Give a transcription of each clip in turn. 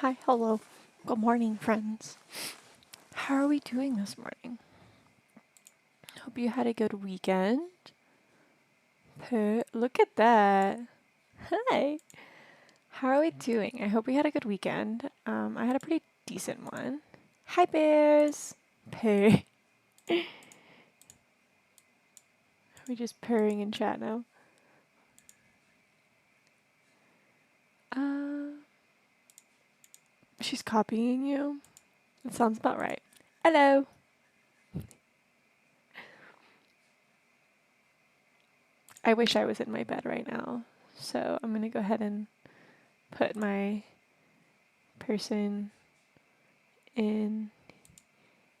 Hi, hello. Good morning, friends. How are we doing this morning? Hope you had a good weekend. Look at that. Hi. How are we doing? I hope we had a good weekend. I had a pretty decent one. Hi, bears. Purr. We're just purring in chat now. Uh, she's copying you. That sounds about right. Hello. I wish I was in my bed right now. So I'm going to go ahead and put my person in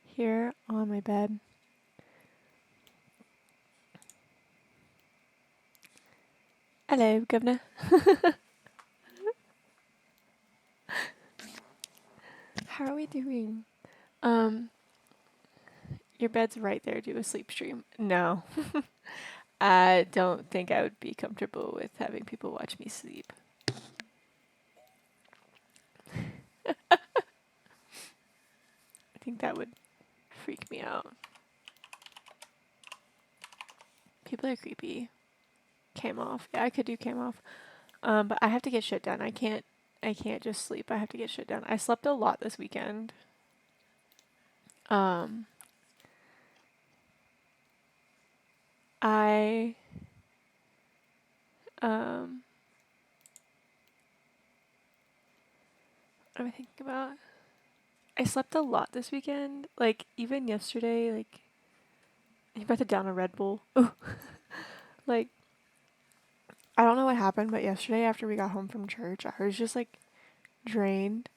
here on my bed. Hello, Governor. How are we doing? Um, your bed's right there. Do a sleep stream. No. I don't think I would be comfortable with having people watch me sleep. I think that would freak me out. People are creepy. Cam off. Yeah, I could do cam off. But I have to get shit done. I can't just sleep. I have to get shit done. I slept a lot this weekend. Um, I um what am I thinking about? I slept a lot this weekend. Like even yesterday, like I'm about to down a Red Bull. Like I don't know what happened, but yesterday after we got home from church, I was just like drained.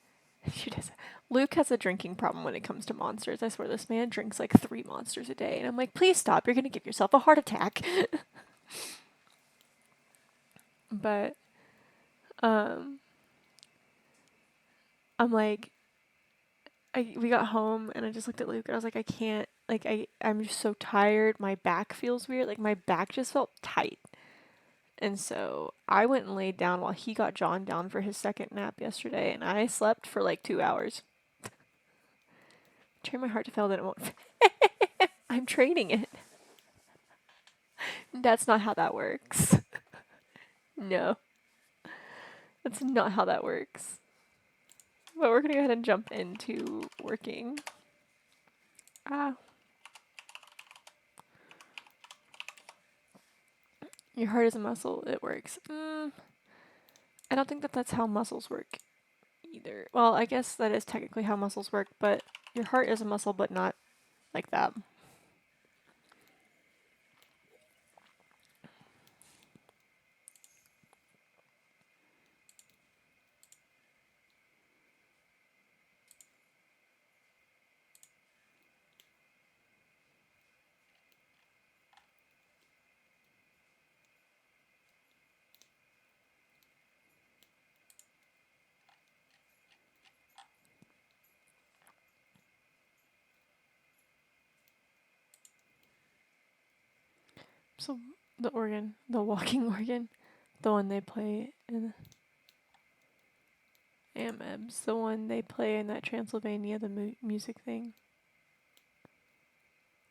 She does. Luke has a drinking problem when it comes to monsters. I swear this man drinks like 3 monsters a day, and I'm like, please stop. You're gonna give yourself a heart attack. But um, I'm like, we got home and I just looked at Luke and I was like, I can't. Like I'm just so tired. My back feels weird. Like my back just felt tight. And so I went and laid down while he got John down for his second nap yesterday, and I slept for like 2 hours. Train my heart to fail, then it won't. I'm training it. That's not how that works. No, that's not how that works. But we're gonna go ahead and jump into working. Ah, your heart is a muscle. It works. I don't think that that's how muscles work either. Well, I guess that is technically how muscles work, but your heart is a muscle, but not like that. So the organ, the walking organ, the one they play in Amebs, the one they play in that Transylvania, the music thing.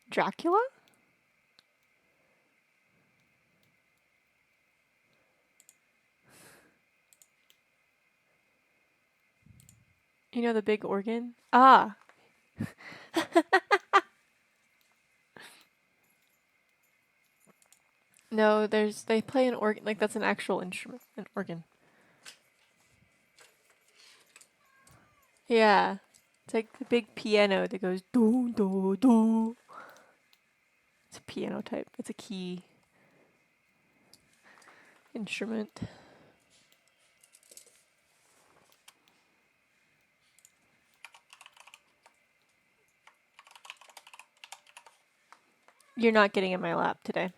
Dracula? You know the big organ? Ah. No, they play an organ, like that's an actual instrument, an organ. Yeah. It's like the big piano that goes do do do. It's a piano type. It's a key instrument. You're not getting in my lap today.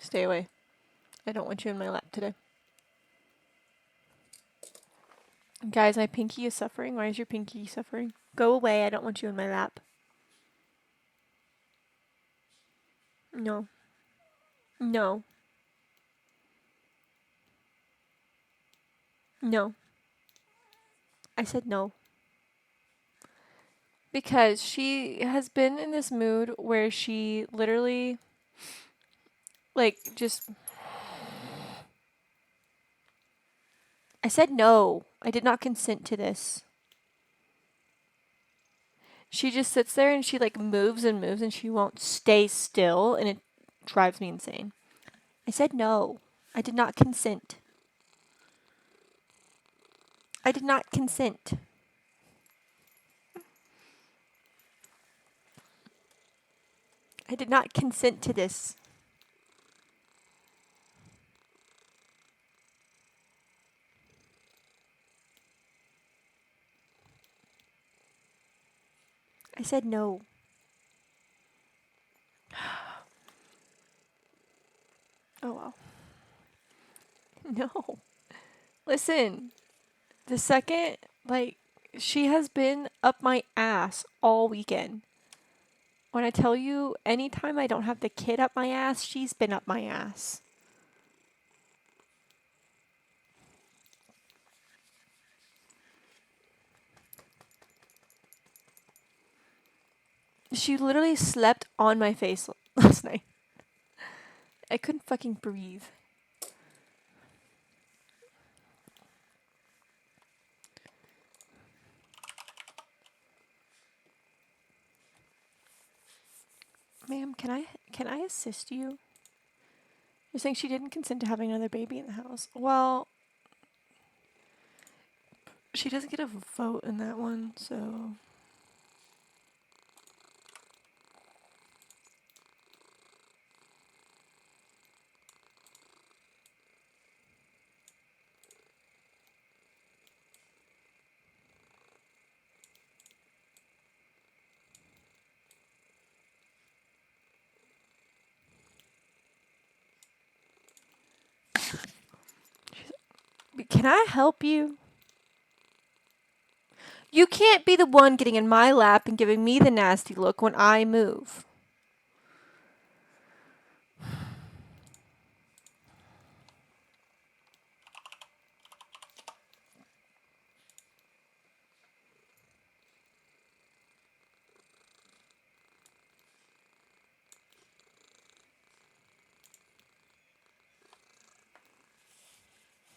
Stay away. I don't want you in my lap today. Guys, my pinky is suffering. Why is your pinky suffering? Go away. I don't want you in my lap. No. No. No. I said no. Because she has been in this mood where she literally, like, just. I said no. I did not consent to this. She just sits there and she, like, moves and moves and she won't stay still, and it drives me insane. I said no. I did not consent. I did not consent. I did not consent to this. I said no. Oh, wow. No. Listen, the second, like, she has been up my ass all weekend. When I tell you, anytime I don't have the kid up my ass, she's been up my ass. She literally slept on my face last night. I couldn't fucking breathe. Ma'am, can I assist you? You're saying she didn't consent to having another baby in the house. Well, she doesn't get a vote in that one, so. Can I help you? You can't be the one getting in my lap and giving me the nasty look when I move.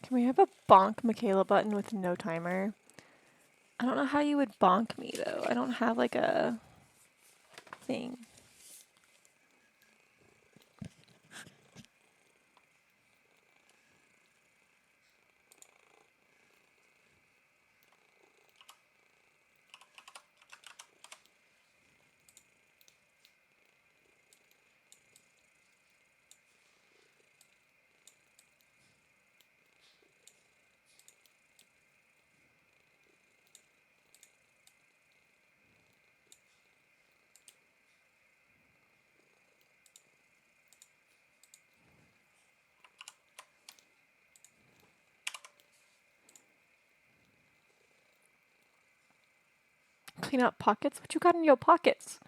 Can we have a bonk Makayla button with no timer? I don't know how you would bonk me, though. I don't have, like, a thing. Clean out pockets? What you got in your pockets?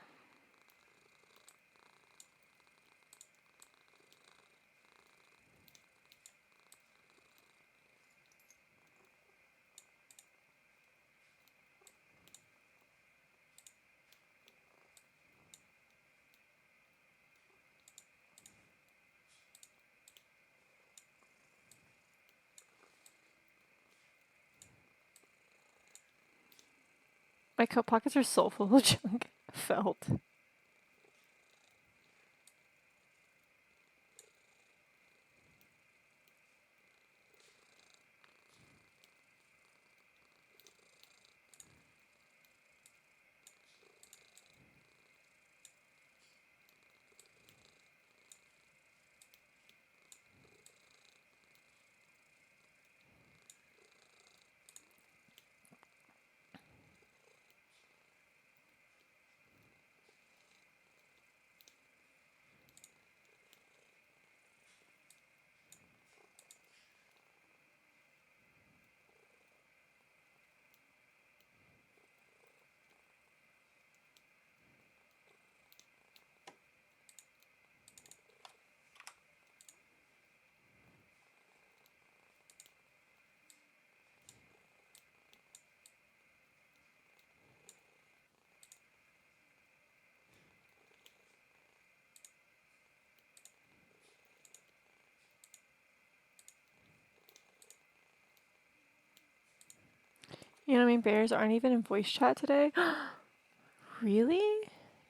My coat pockets are so full of junk. Felt. You know what I mean? Bears aren't even in voice chat today. Really?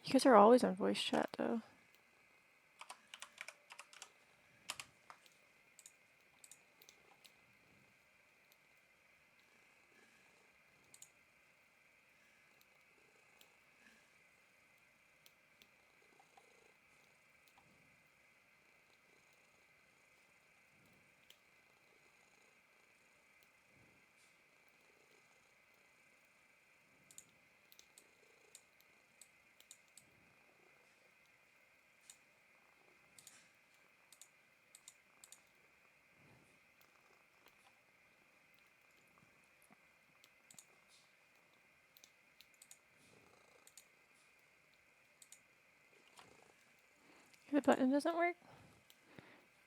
You guys are always on voice chat, though. The button doesn't work.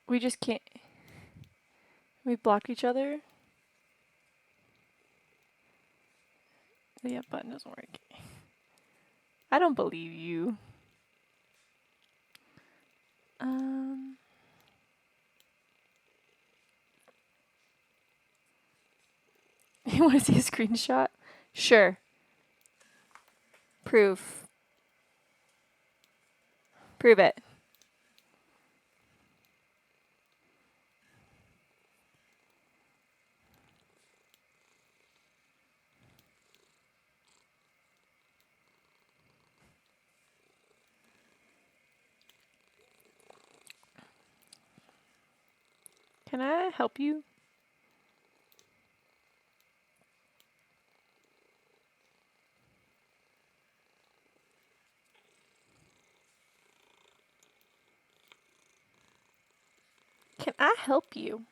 We just can't. We blocked each other. The button doesn't work. I don't believe you. You want to see a screenshot? Sure. Proof. Prove it. Can I help you? Can I help you?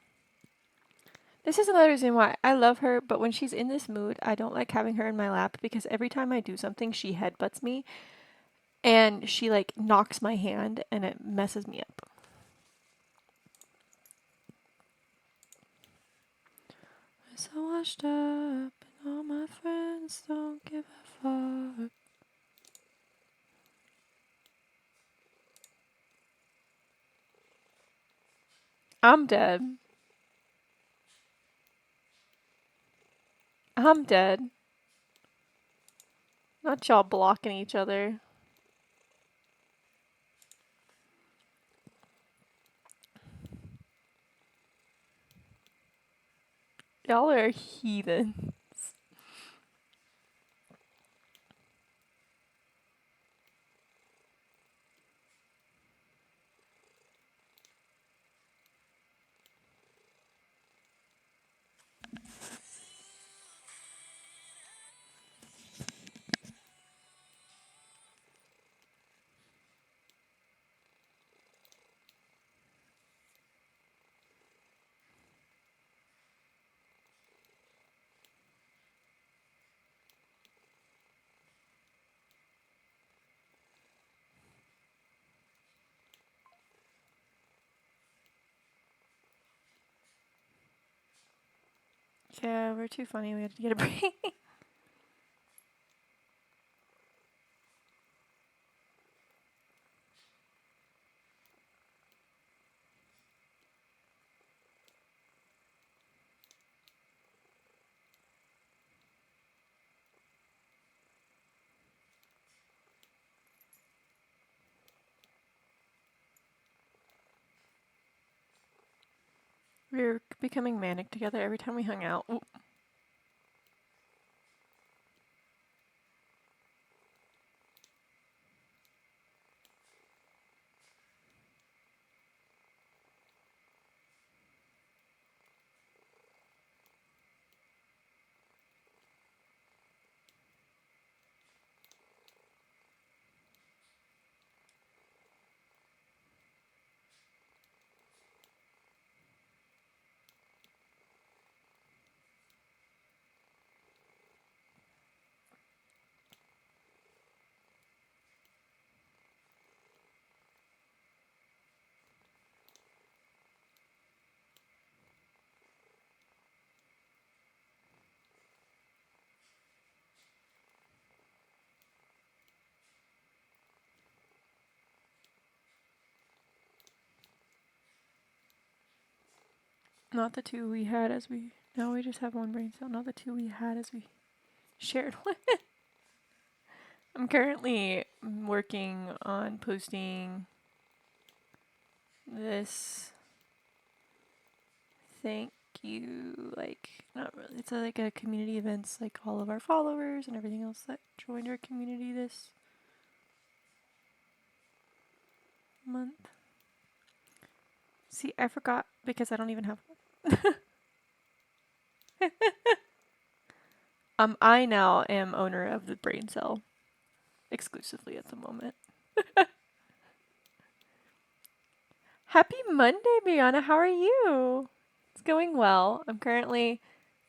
This is another reason why I love her, but when she's in this mood, I don't like having her in my lap because every time I do something, she headbutts me and she like knocks my hand and it messes me up. I'm so washed up and all my friends don't give a fuck. I'm dead. I'm dead. Not y'all blocking each other. Y'all are heathen. Yeah, we're too funny. We had to get a break. We were becoming manic together every time we hung out. Ooh. Not the two we had as we. Now we just have one brain cell. Not the two we had as we. Shared one. I'm currently working on posting this thank you, like, not really. It's like a community events, like all of our followers and everything else that joined our community this month. See, I forgot because I don't even have one. I now am owner of the brain cell exclusively at the moment. Happy Monday, Brianna. How are you? It's going well. I'm currently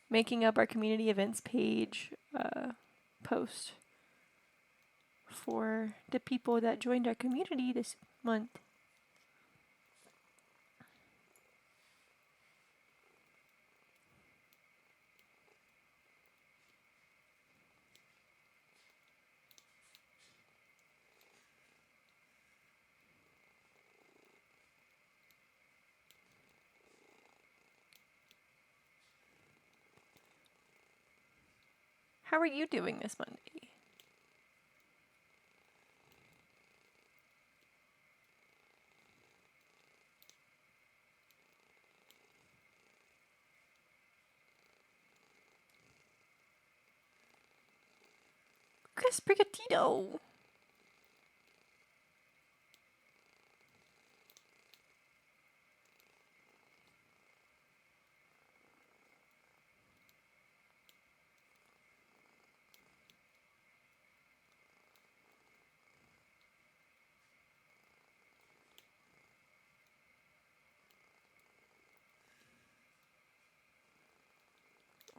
making up our community events page post for the people that joined our community this month. How are you doing this Monday? Chris Brigatito.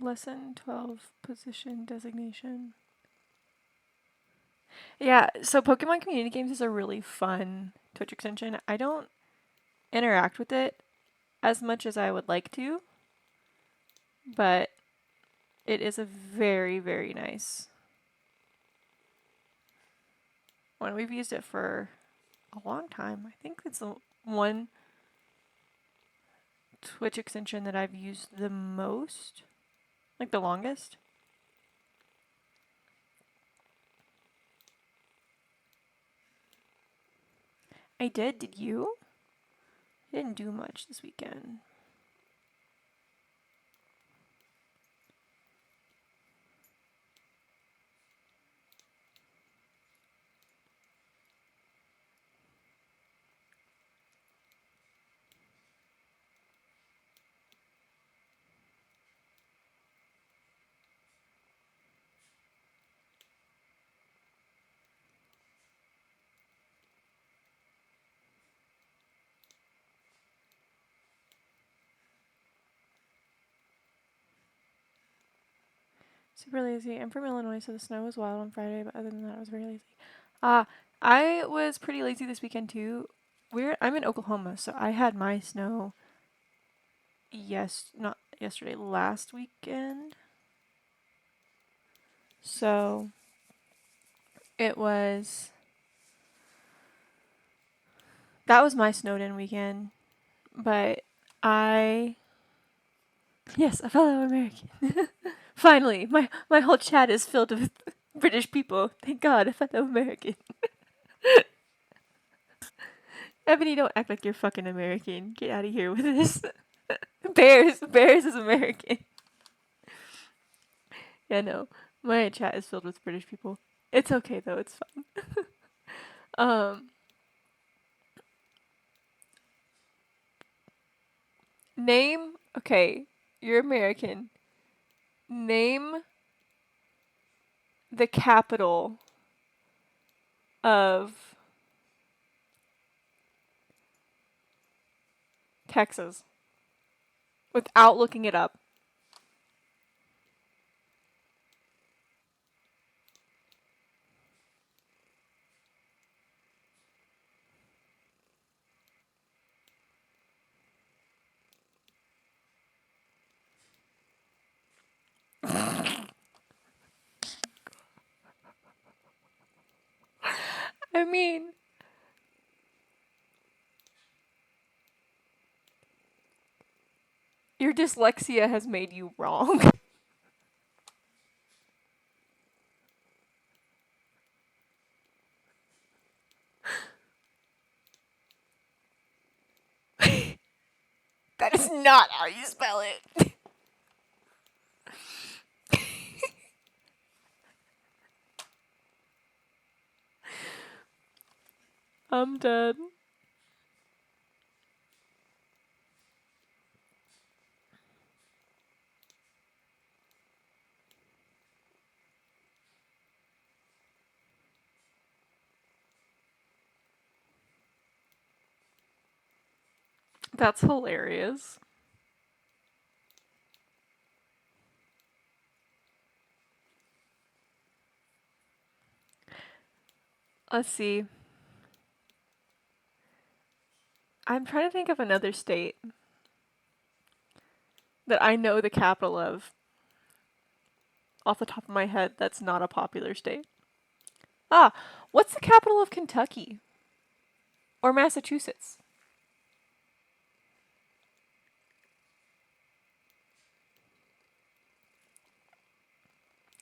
Lesson 12, position designation. Yeah, so Pokemon Community Games is a really fun Twitch extension. I don't interact with it as much as I would like to, but it is a very, very nice one. We've used it for a long time. I think it's the one Twitch extension that I've used the most, like the longest. I did. Did you? I didn't do much this weekend. Super lazy. I'm from Illinois, so the snow was wild on Friday, but other than that, I was very lazy. I was pretty lazy this weekend too. I'm in Oklahoma, so I had my snow not yesterday, last weekend. So it was that was my snowed in weekend, but yes, a fellow American. Finally, my whole chat is filled with British people. Thank God, a fellow American. Ebony, don't act like you're fucking American. Get out of here with this. Bears is American. Yeah, no. My chat is filled with British people. It's okay though, it's fine. Name, okay, you're American. Name the capital of Texas without looking it up. I mean, your dyslexia has made you wrong. It's not how you spell it. I'm dead. That's hilarious. Let's see. I'm trying to think of another state that I know the capital of off the top of my head that's not a popular state. Ah, what's the capital of Kentucky? Or Massachusetts?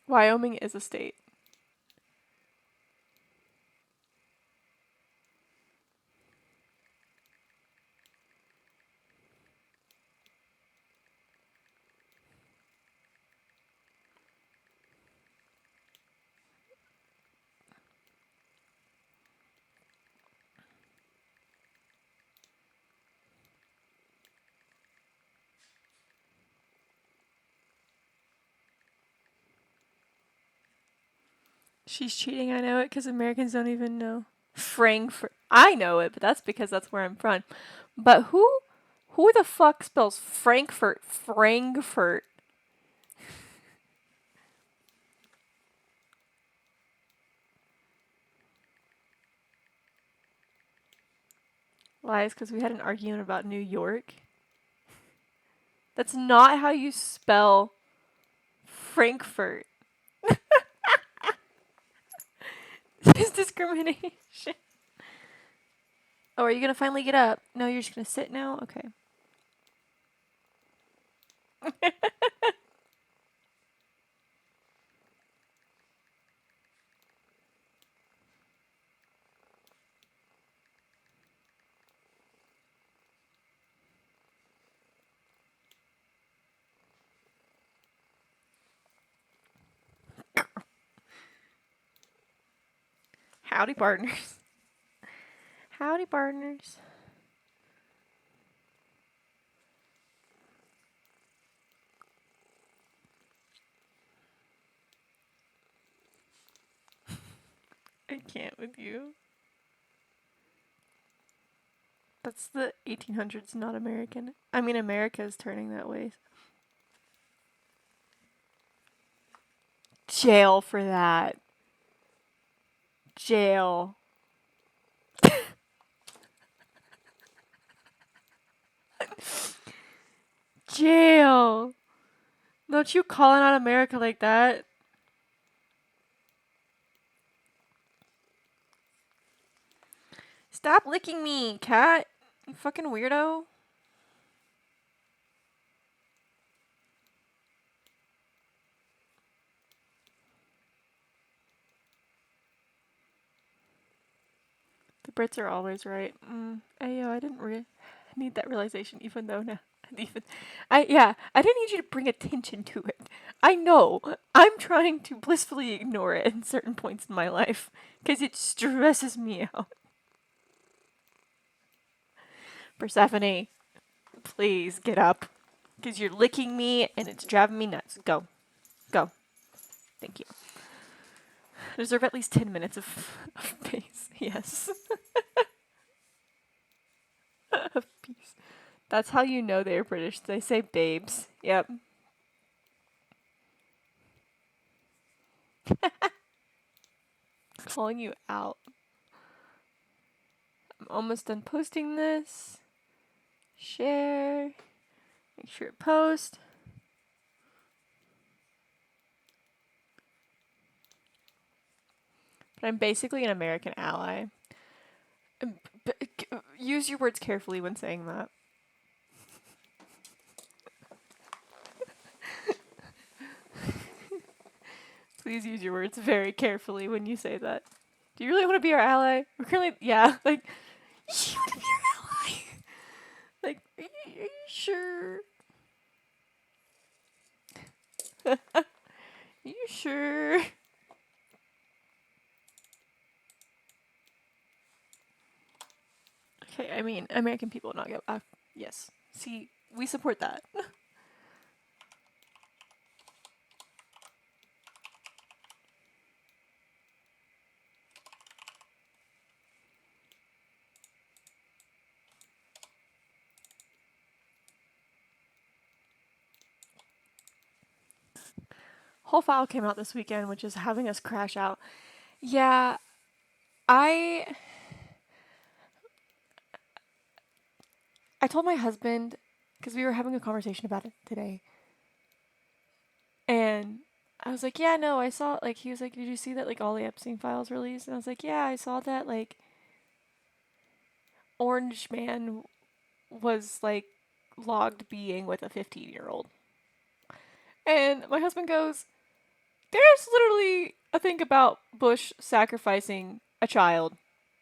Wyoming is a state. She's cheating, I know it, because Americans don't even know. Frankfurt. I know it, but that's because that's where I'm from. But who the fuck spells Frankfurt? Frankfurt. Lies, because we had an argument about New York. That's not how you spell Frankfurt. This is discrimination. Oh, are you gonna finally get up? No, you're just gonna sit now? Okay. Howdy, partners. Howdy, partners. I can't with you. That's the 1800s, not American. I mean, America is turning that way. Jail for that. Jail. Jail. Don't you calling out America like that? Stop licking me, cat. You fucking weirdo. The Brits are always right. I didn't need that realization, even though now. I didn't need you to bring attention to it. I know. I'm trying to blissfully ignore it in certain points in my life because it stresses me out. Persephone, please get up because you're licking me and it's driving me nuts. Go. Go. Thank you. I deserve at least 10 minutes of peace. Yes. Of peace. That's how you know they're British. They say babes. Yep. Calling you out. I'm almost done posting this. Share. Make sure it posts. But I'm basically an American ally. Use your words carefully when saying that. Please use your words very carefully when you say that. Do you really want to be our ally? We're currently, yeah, like, you want to be our ally? Like, you sure? You sure? Okay, I mean, American people not get. Yes. See, we support that. Whole file came out this weekend, which is having us crash out. Yeah, I I told my husband because we were having a conversation about it today, and I was like, "Yeah, no, I saw." Like, he was like, "Did you see that? Like, all the Epstein files released?" And I was like, "Yeah, I saw that. Like, Orange Man was like logged being with a 15-year-old." And my husband goes, "There's literally a thing about Bush sacrificing a child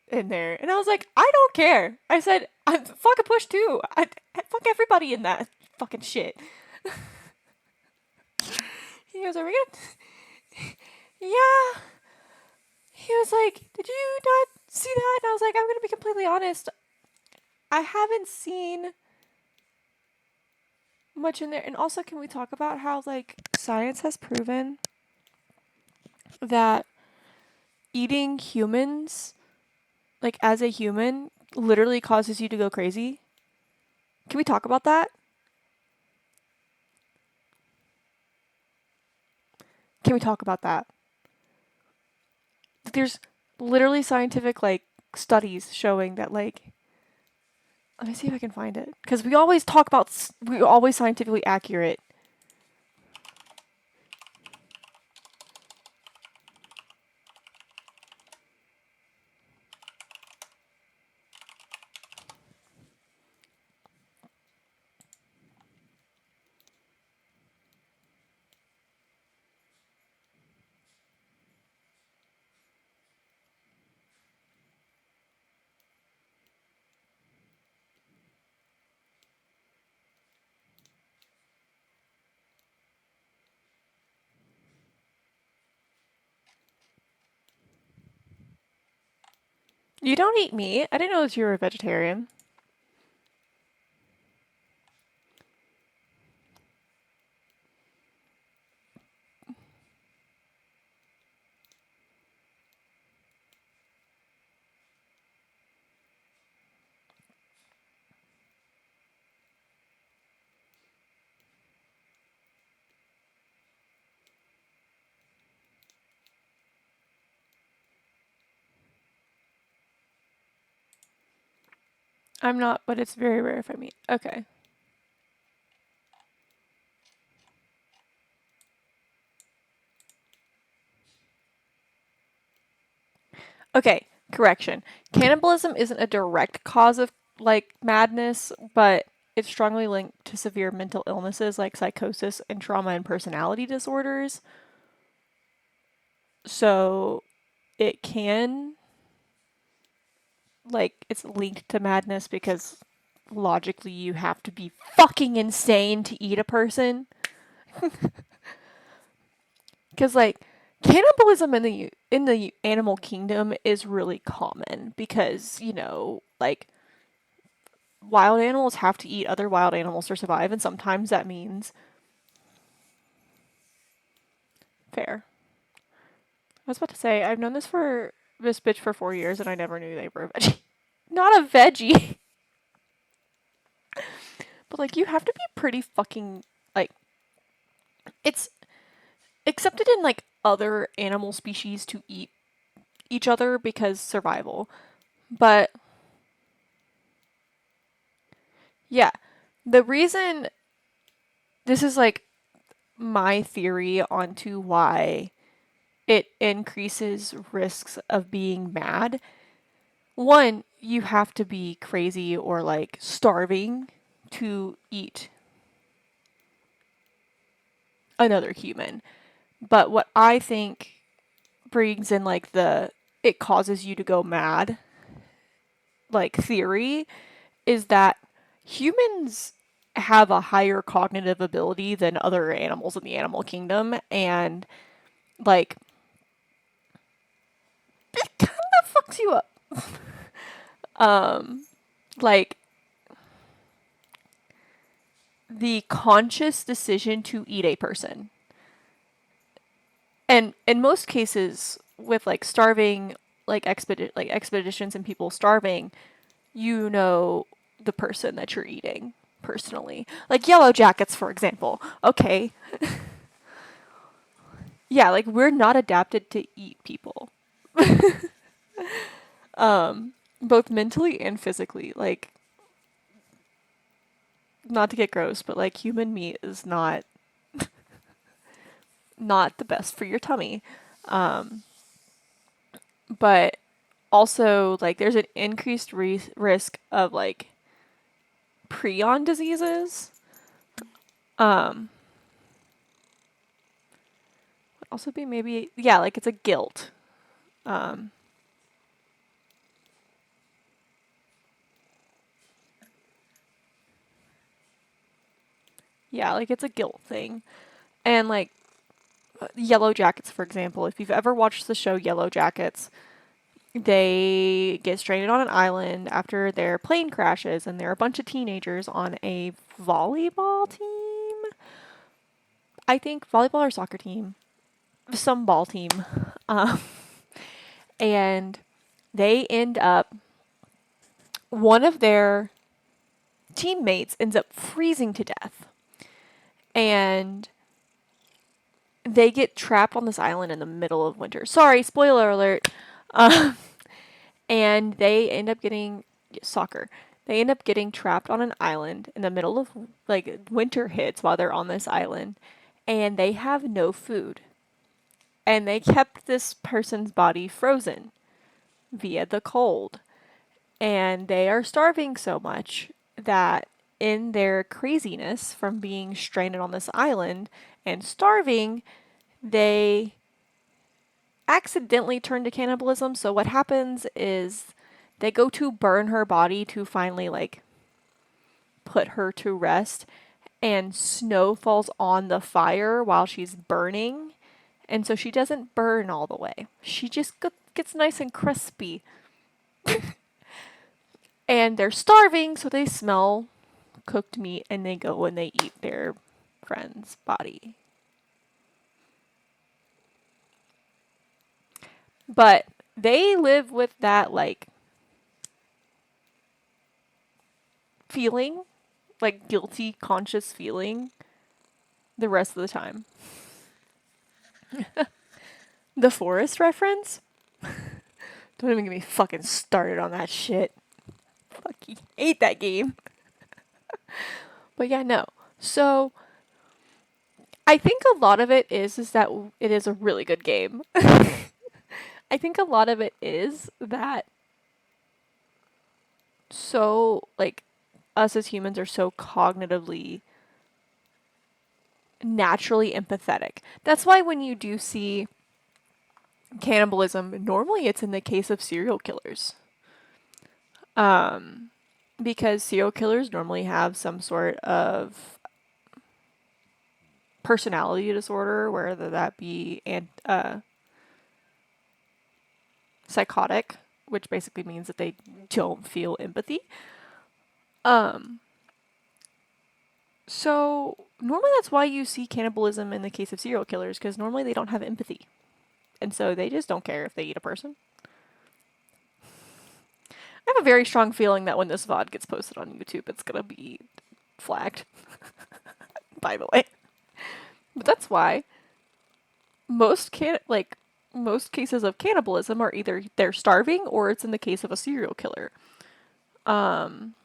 in there." And I was like, "I don't care." I said, "I'm fucking Bush too. I fuck everybody in that fucking shit." He goes, "Are we gonna?" Yeah. He was like, "Did you not see that?" And I was like, "I'm gonna be completely honest. I haven't seen much in there." And also, can we talk about how like science has proven that eating humans, like as a human, literally causes you to go crazy? Can we talk about that? Can we talk about that? There's literally scientific like studies showing that like, let me see if I can find it, because we always talk about we're always scientifically accurate. You don't eat meat. I didn't know that you were a vegetarian. I'm not, but it's very rare if I meat. Okay. Okay, correction. Cannibalism isn't a direct cause of like madness, but it's strongly linked to severe mental illnesses like psychosis and trauma and personality disorders. So it can like it's linked to madness because logically you have to be fucking insane to eat a person. Cuz like cannibalism in the animal kingdom is really common because, you know, like wild animals have to eat other wild animals to survive, and sometimes that means fair. I was about to say, I've known this bitch for 4 years, and I never knew they were a veggie. Not a veggie, but like you have to be pretty fucking like it's accepted in like other animal species to eat each other because survival. But yeah, the reason this is like my theory onto why it increases risks of being mad. One, you have to be crazy or like starving to eat another human. But what I think brings in like the it causes you to go mad like theory is that humans have a higher cognitive ability than other animals in the animal kingdom, and like it kind of fucks you up. Um, like the conscious decision to eat a person. And in most cases, with like starving, like expeditions and people starving, you know the person that you're eating personally. Like yellow jackets, for example. Okay, yeah, like we're not adapted to eat people, both mentally and physically. Like, not to get gross, but like human meat is not the best for your tummy. Um, but also like there's an increased risk of like prion diseases. Um, also be maybe yeah, like it's a guilt. Um, yeah, like it's a guilt thing, and like Yellow Jackets, for example. If you've ever watched the show Yellow Jackets, they get stranded on an island after their plane crashes, and they're a bunch of teenagers on a volleyball team. I think volleyball or soccer team, some ball team, um, and they end up. One of their teammates ends up freezing to death, and they get trapped on this island in the middle of winter. Sorry, spoiler alert. Um, and they end up getting soccer. They end up getting trapped on an island in the middle of like winter hits while they're on this island, and they have no food. And they kept this person's body frozen via the cold. And they are starving so much that in their craziness from being stranded on this island and starving, they accidentally turn to cannibalism. So what happens is they go to burn her body to finally like put her to rest, and snow falls on the fire while she's burning, and so she doesn't burn all the way. She just gets nice and crispy. And they're starving, so they smell cooked meat and they go and they eat their friend's body. But they live with that like feeling, like guilty conscious feeling the rest of the time. The forest reference? Don't even get me fucking started on that shit. Fucking hate that game. But yeah, no. So I think a lot of it is that it is a really good game. I think a lot of it is that so like us as humans are so cognitively naturally empathetic. That's why when you do see cannibalism, normally it's in the case of serial killers. Um because serial killers normally have some sort of personality disorder, whether that be psychotic, which basically means that they don't feel empathy. Um, so normally that's why you see cannibalism in the case of serial killers, because normally they don't have empathy, and so they just don't care if they eat a person. I have a very strong feeling that when this VOD gets posted on YouTube, it's gonna be flagged. By the way, but that's why most cases of cannibalism are either they're starving or it's in the case of a serial killer. Um,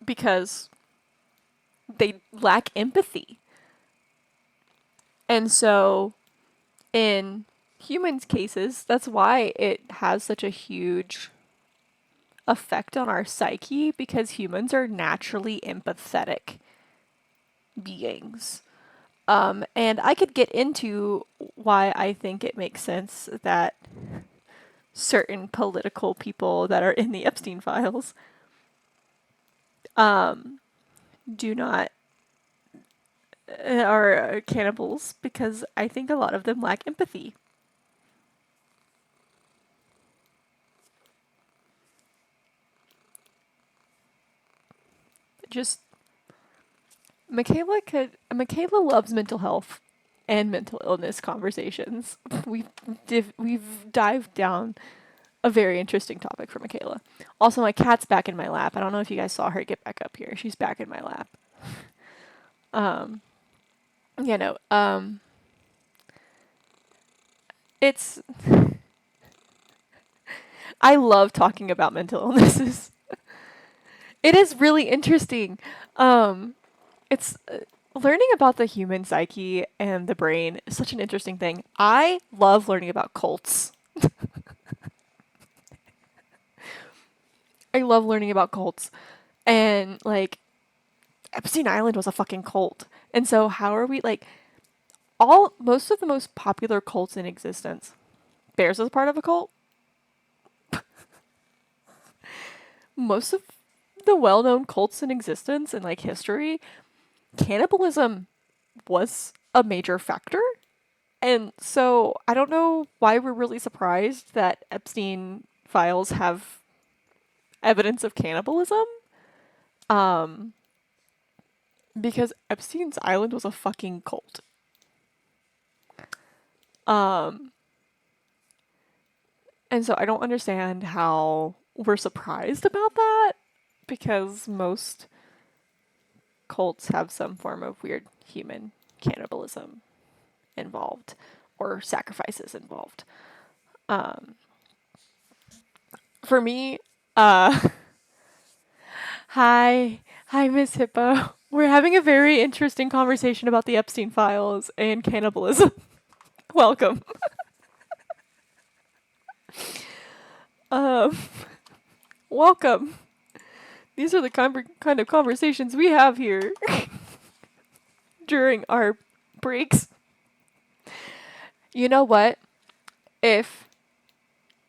because they lack empathy. And so in humans' cases, that's why it has such a huge effect on our psyche, because humans are naturally empathetic beings. And I could get into why I think it makes sense that certain political people that are in the Epstein files do not are cannibals, because I think a lot of them lack empathy. Just Makayla loves mental health and mental illness conversations. We've dived down a very interesting topic for Makayla. Also, my cat's back in my lap. I don't know if you guys saw her get back up here. She's back in my lap. Yeah, no. It's I love talking about mental illnesses. It is really interesting. It's learning about the human psyche and the brain is such an interesting thing. I love learning about cults. I love learning about cults. And like Epstein Island was a fucking cult. And so how are we like most of the most popular cults in existence? Bears is part of a cult. Most of the well-known cults in existence in like history, cannibalism was a major factor. And so I don't know why we're really surprised that Epstein files have evidence of cannibalism. Because Epstein's Island was a fucking cult. And so I don't understand how we're surprised about that, because most cults have some form of weird human cannibalism involved or sacrifices involved. For me, hi, Miss Hippo. We're having a very interesting conversation about the Epstein files and cannibalism. Welcome. Welcome. These are the kind of conversations we have here during our breaks. You know what? If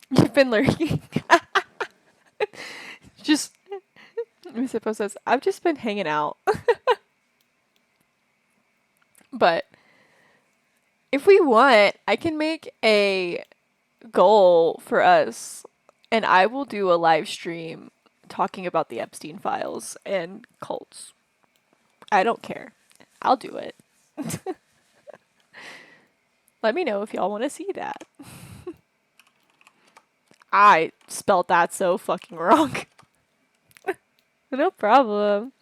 you've been lurking, just Miss Hippo says, I've just been hanging out. But if we want, I can make a goal for us, and I will do a live stream talking about the Epstein files and cults. I don't care. I'll do it. Let me know if y'all want to see that. I spelled that so fucking wrong. No problem.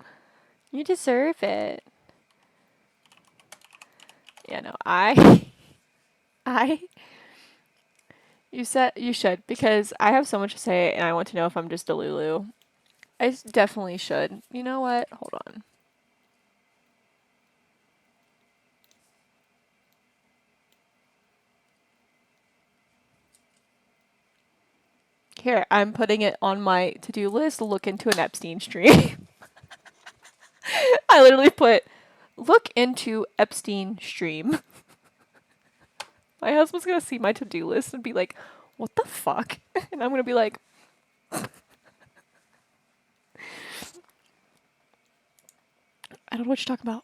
You deserve it. Yeah, no, you said you should, because I have so much to say and I want to know if I'm just a Lulu. I definitely should. You know what? Hold on. Here, I'm putting it on my to-do list to look into an Epstein stream. I literally put, look into Epstein stream. My husband's gonna see my to-do list and be like, what the fuck? And I'm gonna be like, I don't know what you're talking about.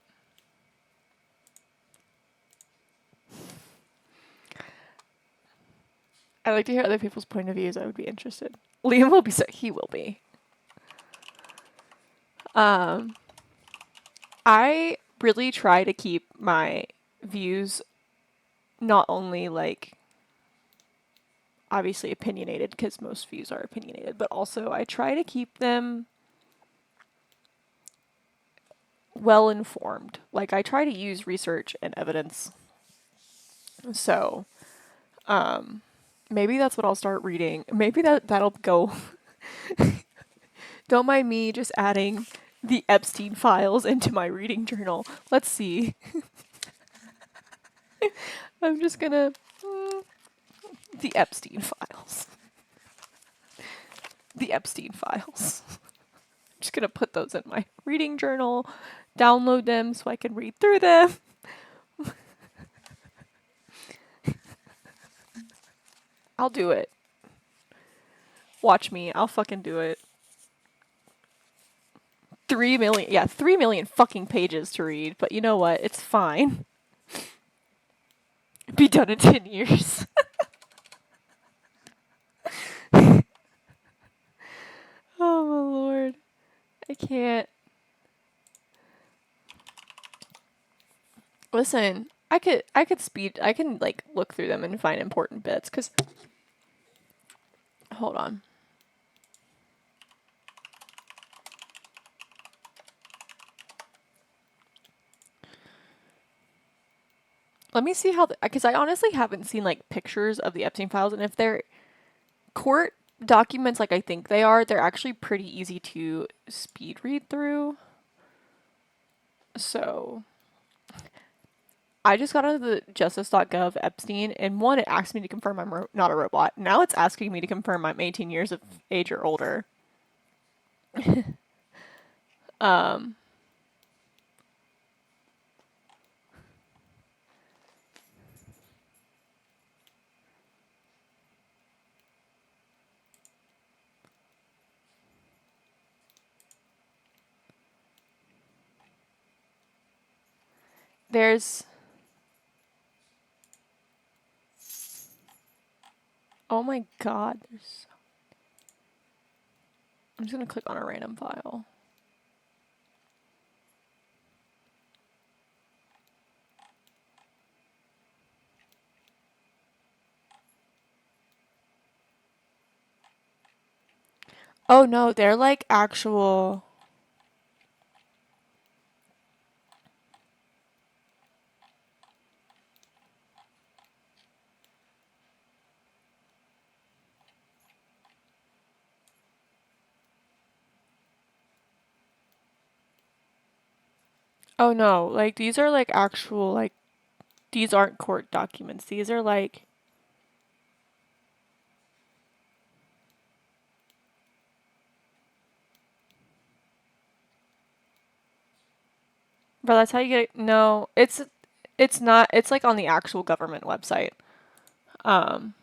I like to hear other people's point of views. I would be interested. Liam will be sick. He will be. I really try to keep my views not only like obviously opinionated, because most views are opinionated, but also I try to keep them well informed. Like I try to use research and evidence. So, maybe that's what I'll start reading. Maybe that'll go. Don't mind me just adding the Epstein files into my reading journal. Let's see. I'm just gonna the Epstein files. The Epstein files. I'm just gonna put those in my reading journal, download them so I can read through them. I'll do it. Watch me. I'll fucking do it. 3 million. Yeah, 3 million fucking pages to read. But you know what? It's fine. Be done in 10 years. Oh my lord. I can't. Listen, I can like look through them and find important bits cuz hold on. Let me see how cuz I honestly haven't seen like pictures of the Epstein files, and if they're court documents like I think they are, they're actually pretty easy to speed read through. So, I just got out of the justice.gov Epstein, and one, it asked me to confirm I'm not a robot. Now it's asking me to confirm I'm 18 years of age or older. um, there's. Oh my god. I'm just gonna click on a random file. Oh no, they're like actual. Oh no, like these are like actual, like, these aren't court documents. These are like. But that's how you get it. No, it's not. It's like on the actual government website. Um,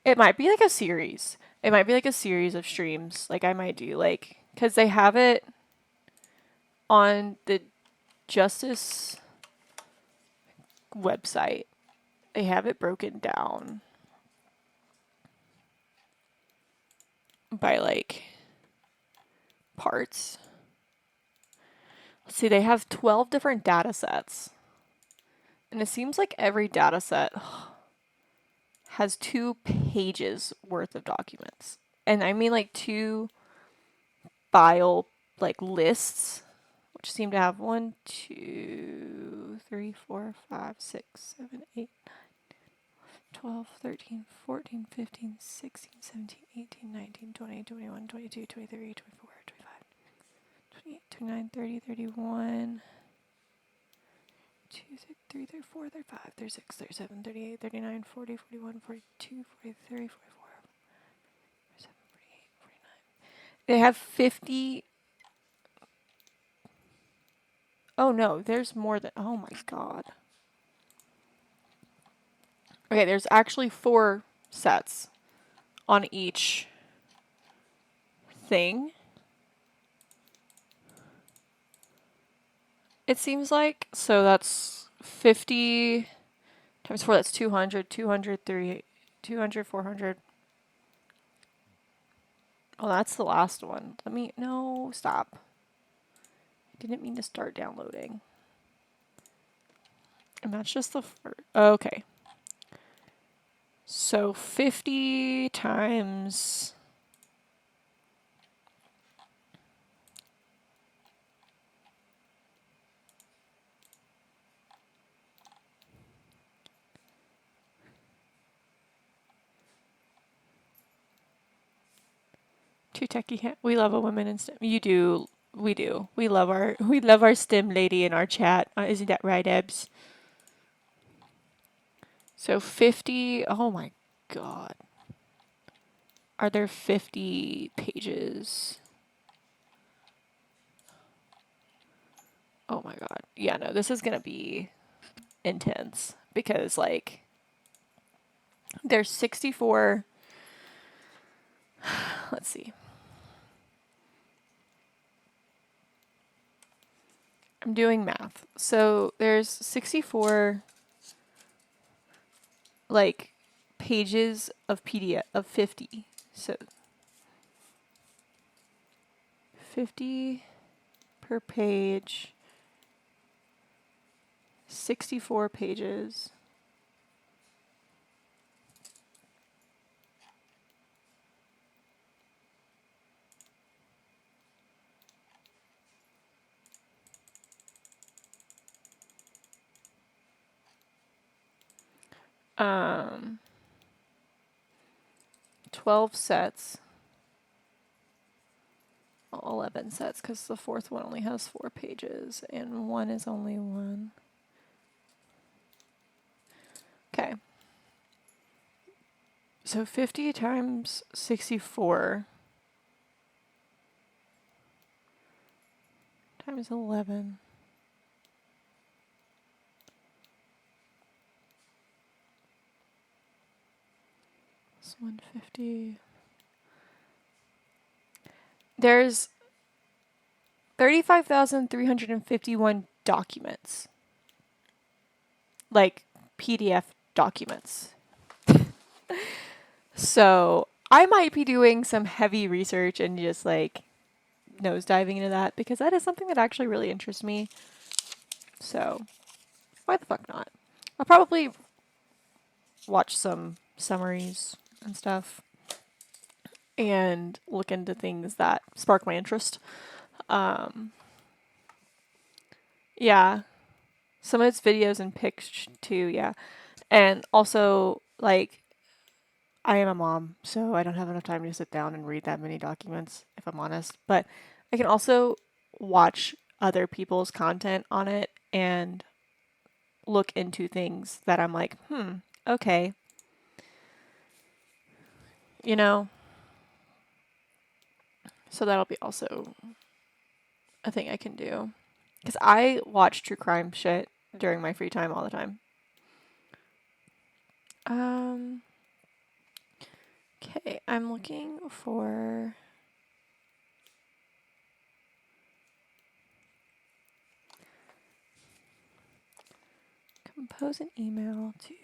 it might be like a series. It might be like a series of streams. Like I might do like because they have it on the Justice website. They have it broken down by like parts. Let's see, they have 12 different data sets. And it seems like every data set has 2 pages worth of documents. And I mean like 2 file like lists, which seem to have 1, 2, 3, 4, 5, 6, 7, 8, 12, 13, 14, 15, 16, 17, 18, 19, 20, 21, 22, 23, 24, 25, 28, 29, 30, 31, 2, 3, 34, 35, 36, 37, 38, 39, 40, 41, 42, 43, 44, 47, 48, 49. They have 50. Oh no, there's more than. Oh my god. Okay, there's actually 4 sets on each thing. It seems like. So that's 50 times 4, that's 200, 200, 200, 400. Oh, that's the last one. No, stop. I didn't mean to start downloading. And that's just the first. Okay. So 50 times. Too techie. We love a woman in STEM. You do. We do. We love our STEM lady in our chat. Isn't that right, Ebs? So 50. Oh my god. Are there 50 pages? Oh my god. Yeah, no, this is gonna be intense. because like there's 64. Let's see. I'm doing math. So there's 64 like pages of PDF of 50. So 50 per page, 64 pages. Um 12 sets. Well, 11 sets because the fourth one only has 4 pages and one is only 1. Okay. So 50 times 64 times 11. It's 150. There's 35,351 documents. Like PDF documents. So I might be doing some heavy research and just like nosediving into that because that is something that actually really interests me. So why the fuck not? I'll probably watch some summaries and stuff and look into things that spark my interest. Um, yeah, some of its videos and pics too. Yeah, and also like I am a mom, so I don't have enough time to sit down and read that many documents, if I'm honest. But I can also watch other people's content on it and look into things that I'm like, okay, you know. So that'll be also a thing I can do. Because I watch true crime shit during my free time all the time. Okay, I'm looking for compose an email to.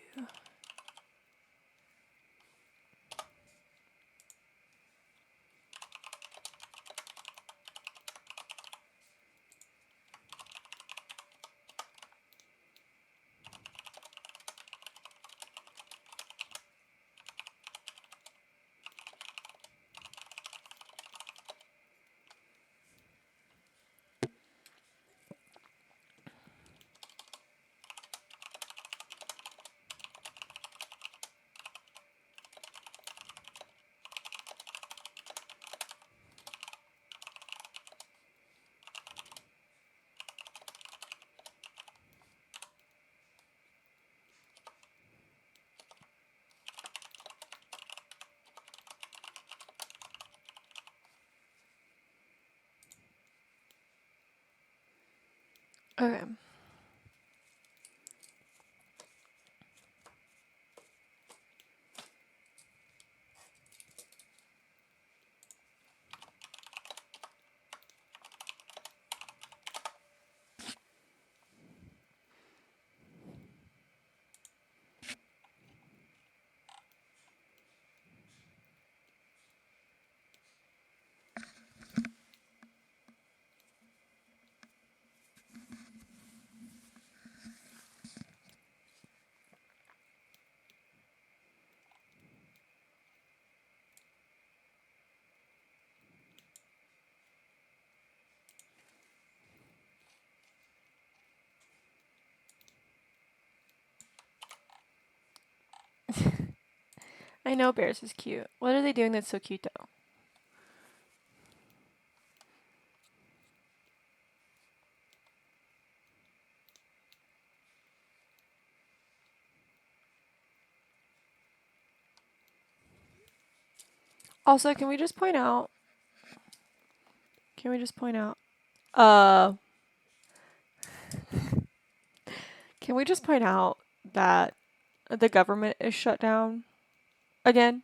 Okay. I know bears is cute. What are they doing that's so cute though? Also, can we just point out? Can we just point out? Uh, can we just point out that the government is shut down again.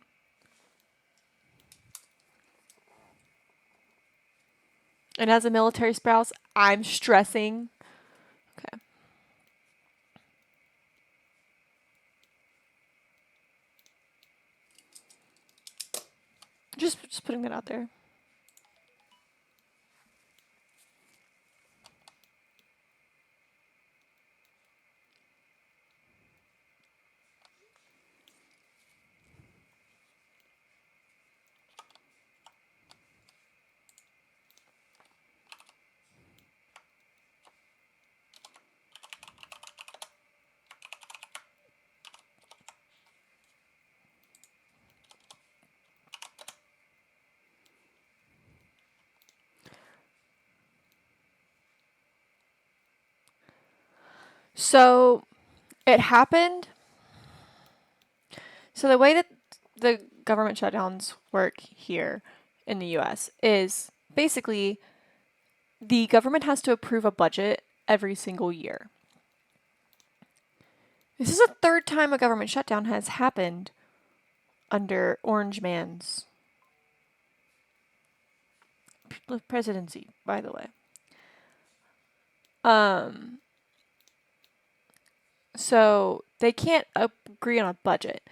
And as a military spouse, I'm stressing. Okay. Just putting that out there. So it happened. So the way that the government shutdowns work here in the US is basically the government has to approve a budget every single year. This is the third time a government shutdown has happened under Orange Man's presidency, by the way. So they can't agree on a budget.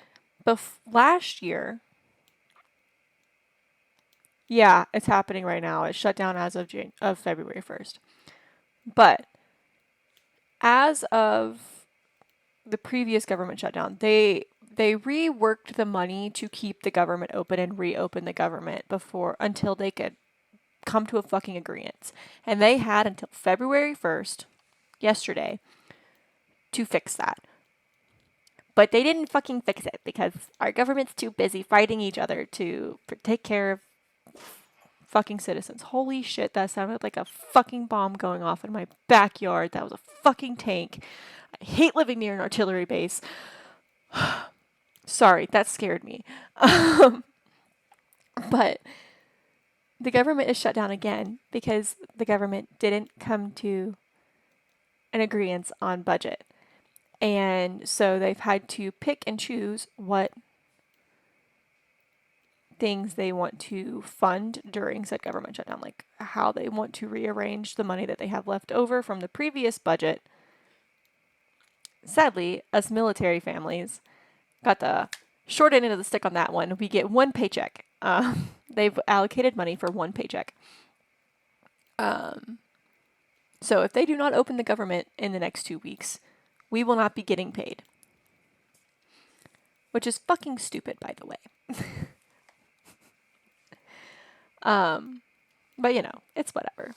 Last year, yeah, it's happening right now. It's shut down as of February 1st. But as of the previous government shutdown, they reworked the money to keep the government open and reopen the government until they could come to a fucking agreement. And they had until February 1st, yesterday, to fix that. But they didn't fucking fix it because our government's too busy fighting each other to take care of fucking citizens. Holy shit, that sounded like a fucking bomb going off in my backyard. That was a fucking tank. I hate living near an artillery base. Sorry, that scared me. But the government is shut down again because the government didn't come to an agreement on budget. And so they've had to pick and choose what things they want to fund during said government shutdown, like how they want to rearrange the money that they have left over from the previous budget. Sadly, us military families got the short end of the stick on that one. We get one paycheck. They've allocated money for one paycheck. So if they do not open the government in the next 2 weeks, we will not be getting paid. Which is fucking stupid, by the way. But you know, it's whatever.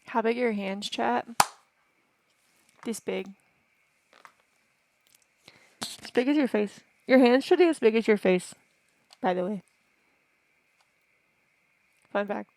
How big are your hands, chat? This big. As big as your face. Your hands should be as big as your face, by the way. Fun fact.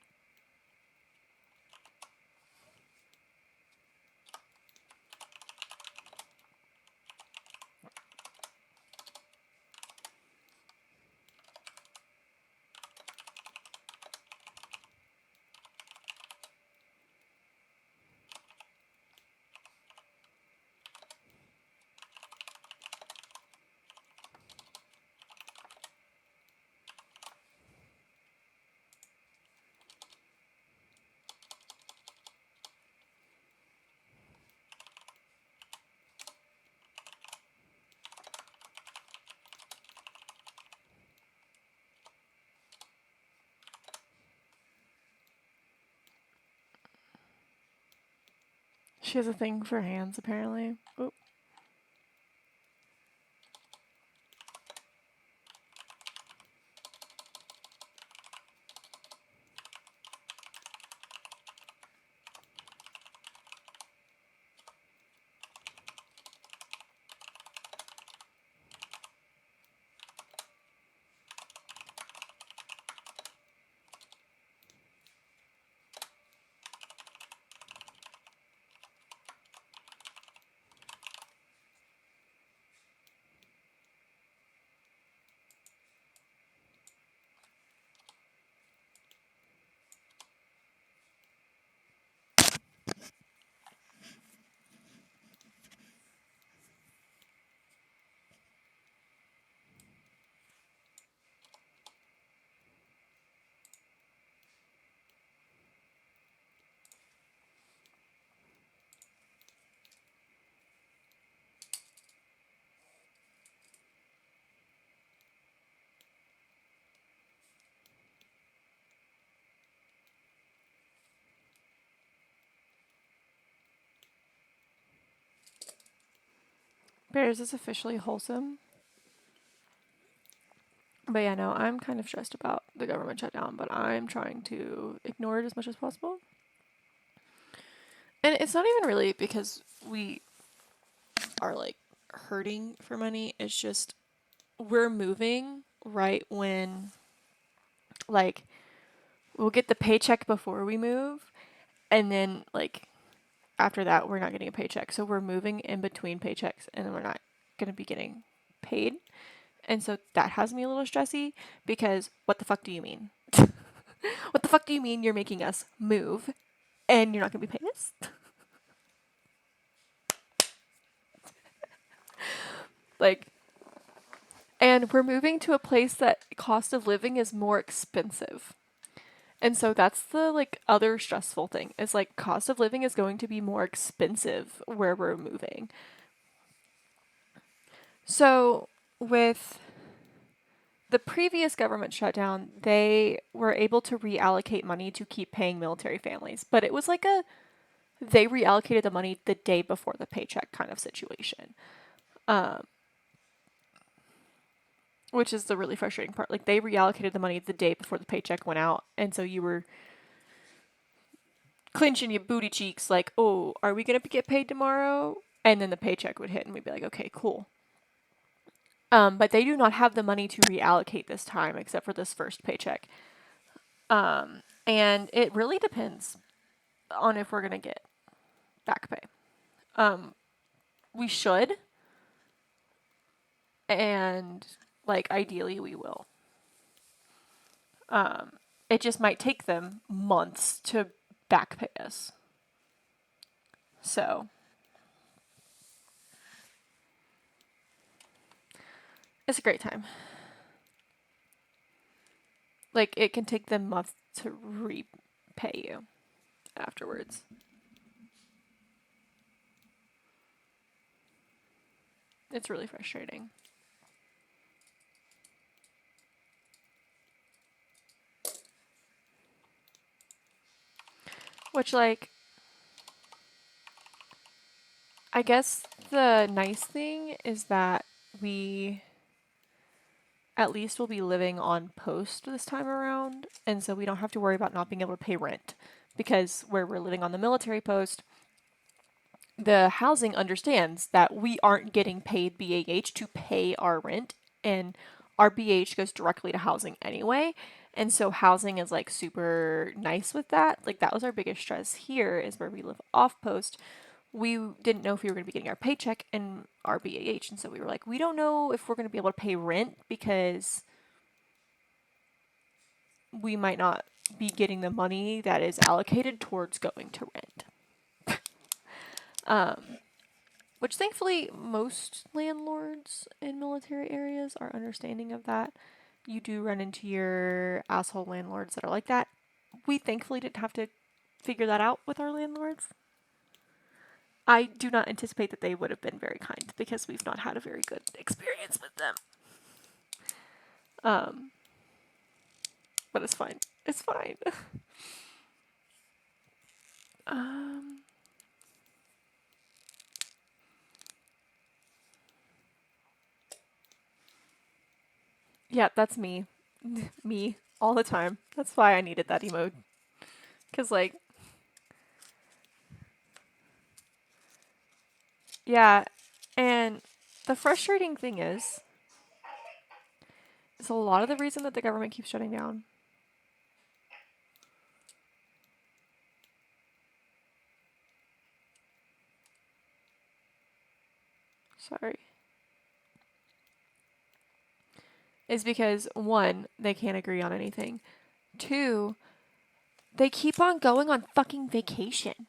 She has a thing for hands, apparently. Oop. Bears is officially wholesome. But yeah, no, I'm kind of stressed about the government shutdown, but I'm trying to ignore it as much as possible. And it's not even really because we are like hurting for money. It's just we're moving right when like we'll get the paycheck before we move, and then like after that we're not getting a paycheck. So we're moving in between paychecks, and then we're not going to be getting paid. And so that has me a little stressy because what the fuck do you mean? What the fuck do you mean you're making us move and you're not going to be paying us? Like, and we're moving to a place that cost of living is more expensive. And so that's the like other stressful thing is like cost of living is going to be more expensive where we're moving. So with the previous government shutdown, they were able to reallocate money to keep paying military families, but it was like they reallocated the money the day before the paycheck kind of situation. Which is the really frustrating part. Like they reallocated the money the day before the paycheck went out, and so you were clenching your booty cheeks like, oh, are we going to get paid tomorrow? And then the paycheck would hit and we'd be like, okay, cool. But they do not have the money to reallocate this time except for this first paycheck. And it really depends on if we're going to get back pay. We should. And like ideally we will. It just might take them months to back pay us. So it's a great time. Like it can take them months to repay you afterwards. It's really frustrating. Which, like, I guess the nice thing is that we at least will be living on post this time around, and so we don't have to worry about not being able to pay rent. Because where we're living on the military post, the housing understands that we aren't getting paid BAH to pay our rent, and our BAH goes directly to housing anyway. And so housing is like super nice with that. Like that was our biggest stress here is where we live off post. We didn't know if we were going to be getting our paycheck and our BAH. And so we were like, we don't know if we're going to be able to pay rent because we might not be getting the money that is allocated towards going to rent. Which thankfully most landlords in military areas are understanding of that. You do run into your asshole landlords that are like that. We thankfully didn't have to figure that out with our landlords. I do not anticipate that they would have been very kind because we've not had a very good experience with them. But it's fine. It's fine. Yeah, that's me. Me. All the time. That's why I needed that emote. Because, like, yeah, and the frustrating thing is a lot of the reason that the government keeps shutting down. Sorry. Is because, one, they can't agree on anything. Two, they keep on going on fucking vacation.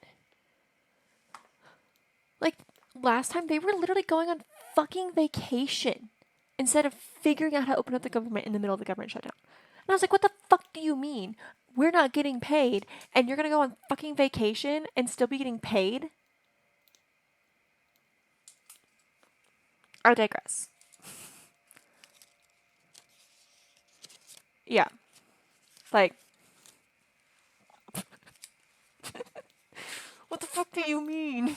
Like, last time they were literally going on fucking vacation instead of figuring out how to open up the government in the middle of the government shutdown. And I was like, what the fuck do you mean? We're not getting paid and you're gonna go on fucking vacation and still be getting paid? I digress. Yeah. Like, what the fuck do you mean?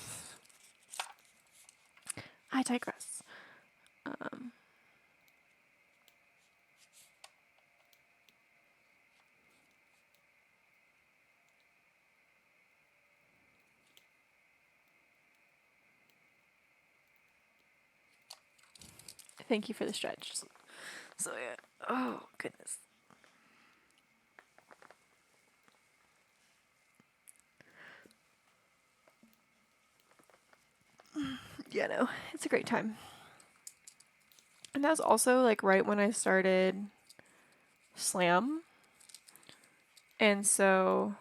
I digress. Um, Thank you for the stretch. So yeah. Oh goodness. Yeah, no, it's a great time. And that was also like right when I started slam, and so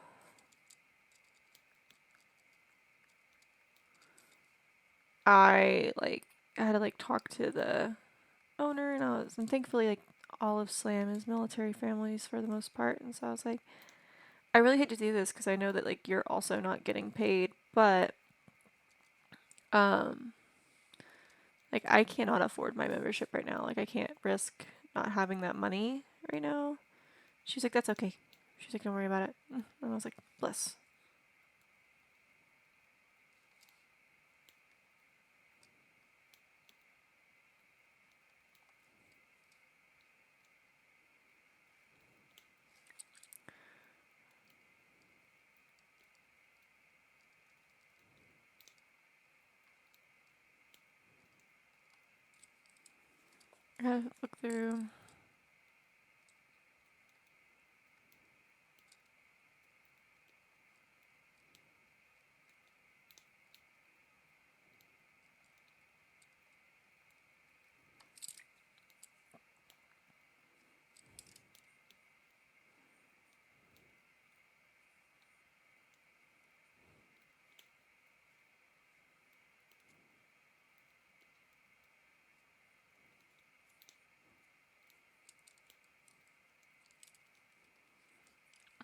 I had to like talk to the owner, and thankfully like all of slam is military families for the most part, and so I was like, I really hate to do this because I know that like you're also not getting paid, but um like I cannot afford my membership right now. Like I can't risk not having that money right now. She's like, that's okay. She's like, don't worry about it. And I was like, bless. I gotta look through.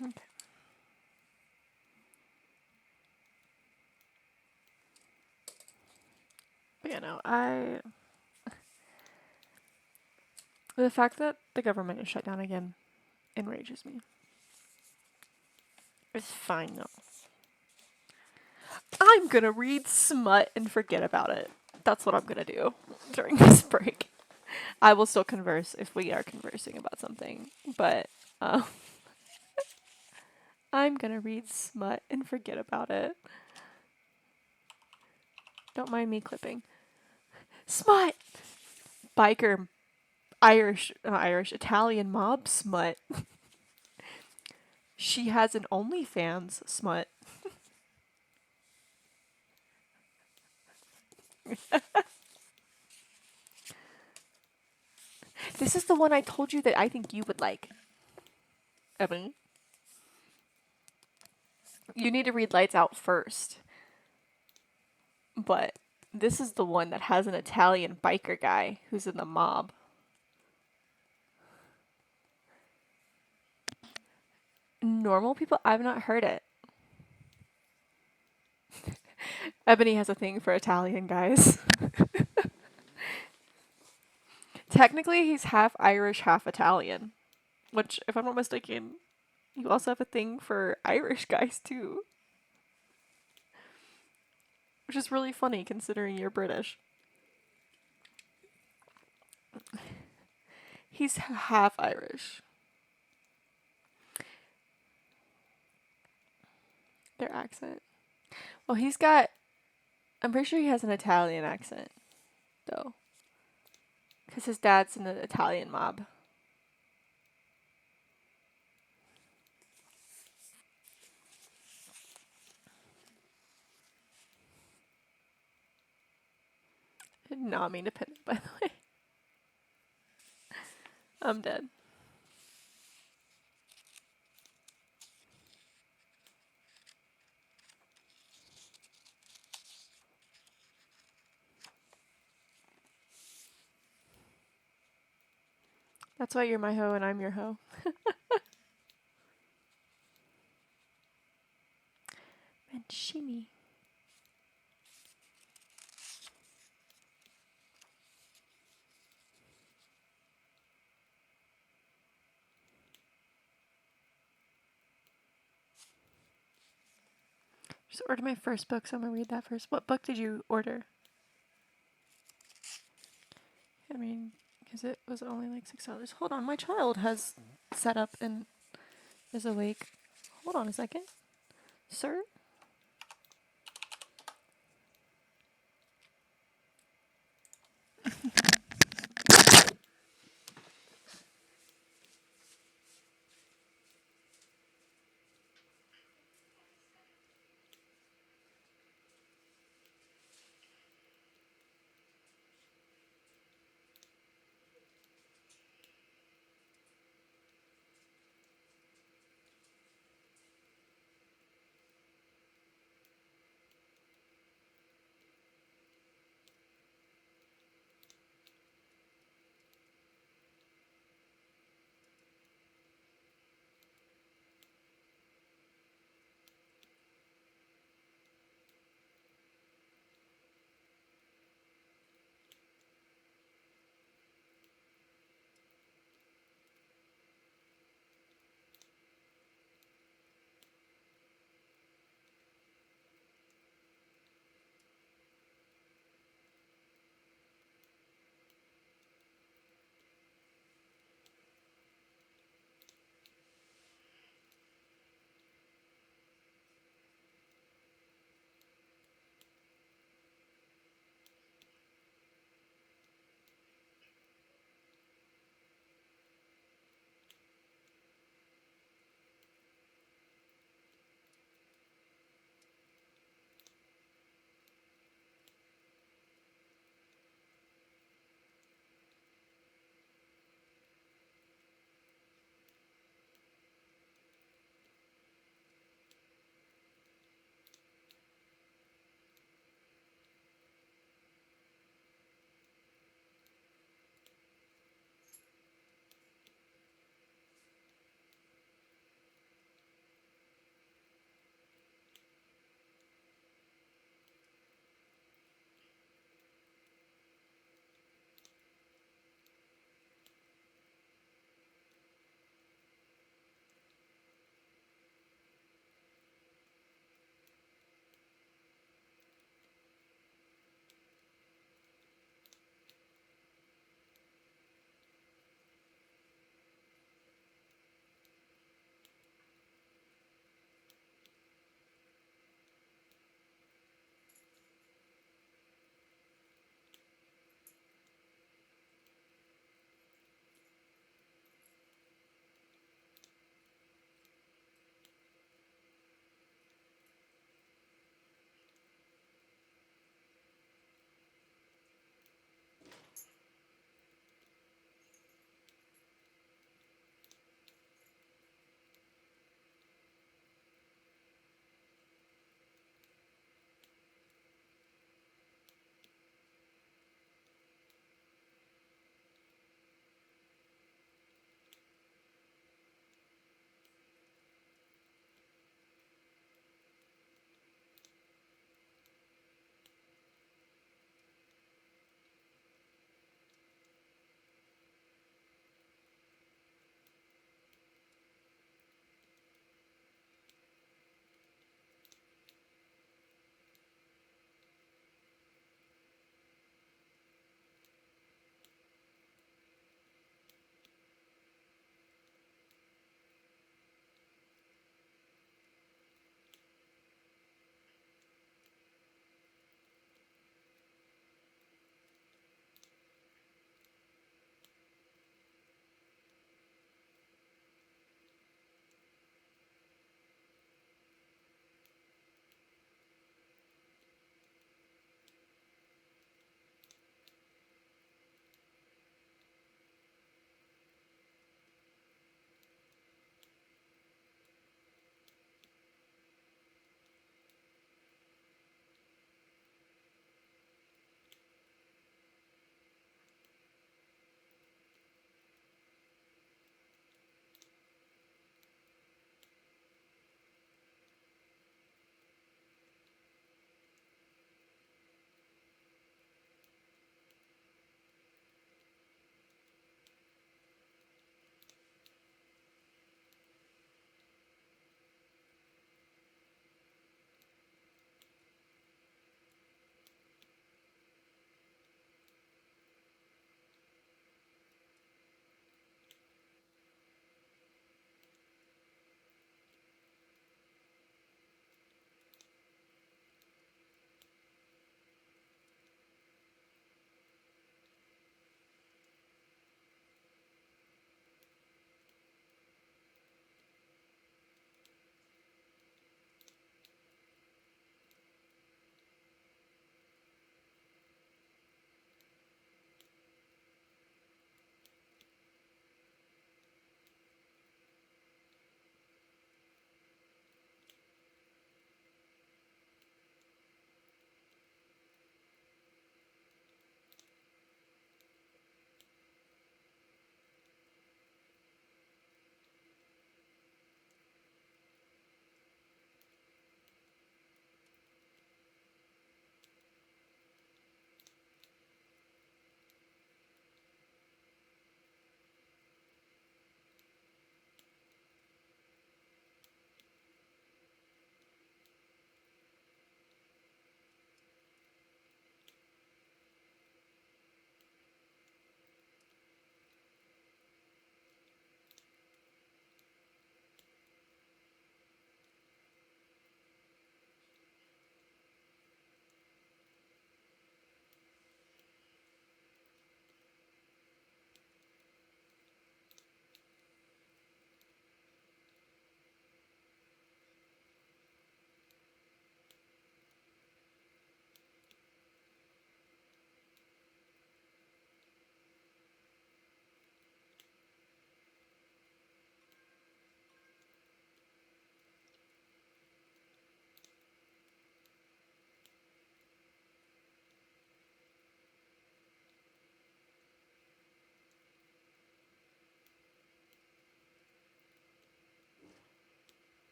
Okay. But yeah, no, the fact that the government is shut down again enrages me. It's fine though. I'm gonna read smut and forget about it. That's what I'm gonna do during this break. I will still converse if we are conversing about something, but um, I'm gonna read smut and forget about it. Don't mind me clipping. Smut! Biker, Italian mob smut. She has an OnlyFans smut. This is the one I told you that I think you would like. Evan, you need to read Lights Out first. But this is the one that has an Italian biker guy who's in the mob. Normal people? I've not heard it. Ebony has a thing for Italian guys. Technically, he's half Irish, half Italian. Which, if I'm not mistaken, you also have a thing for Irish guys too. Which is really funny considering you're British. He's half Irish. Their accent. Well, he's got. I'm pretty sure he has an Italian accent, though. Because his dad's in the Italian mob. I did not mean to pin it, by the way. I'm dead. That's why you're my hoe and I'm your hoe. And shimmy. Just ordered my first book, so I'm gonna read that first. What book did you order? I mean, because it was only like 6 hours. Hold on, my child has set up and is awake. Hold on a second. Sir?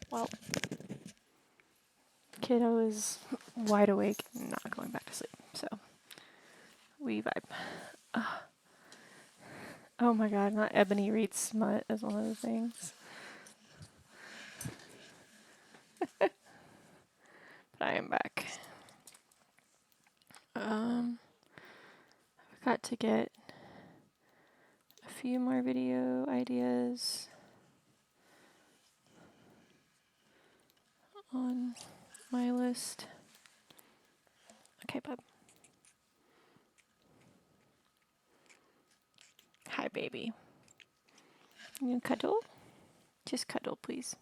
Well, kiddo is wide awake and not going back to sleep, so we vibe. Oh my god, not Ebony reads smut as one of the things. But I am back. I've got to get a few more video ideas on my list. Okay, bub. Hi, baby. You cuddle? Just cuddle, please.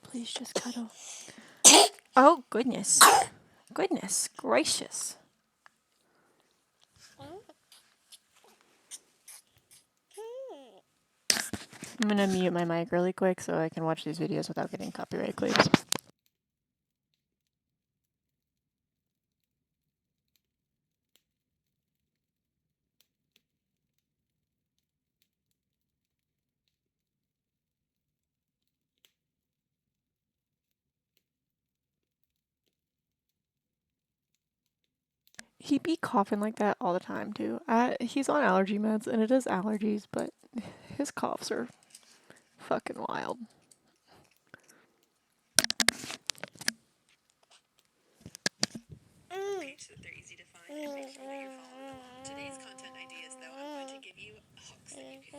Please just cuddle. Oh, goodness. Goodness gracious. I'm gonna mute my mic really quick so I can watch these videos without getting copyright claims. He be coughing like that all the time, too. He's on allergy meds, and it is allergies, but his coughs are fucking wild. Page that they're easy to find and make sure that you're following along. Today's content ideas, though, I'm going to give you hooks that you can...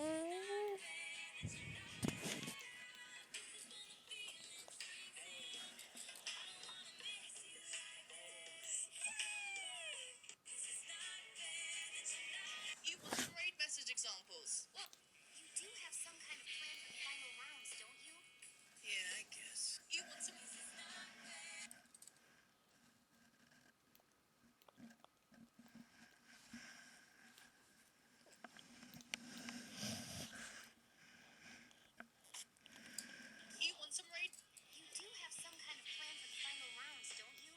You want some raid message examples? Well, you do have some kind of plan for the final rounds, don't you? Yeah, I guess. You want some... You want some raid... You do have some kind of plan for the final rounds, don't you?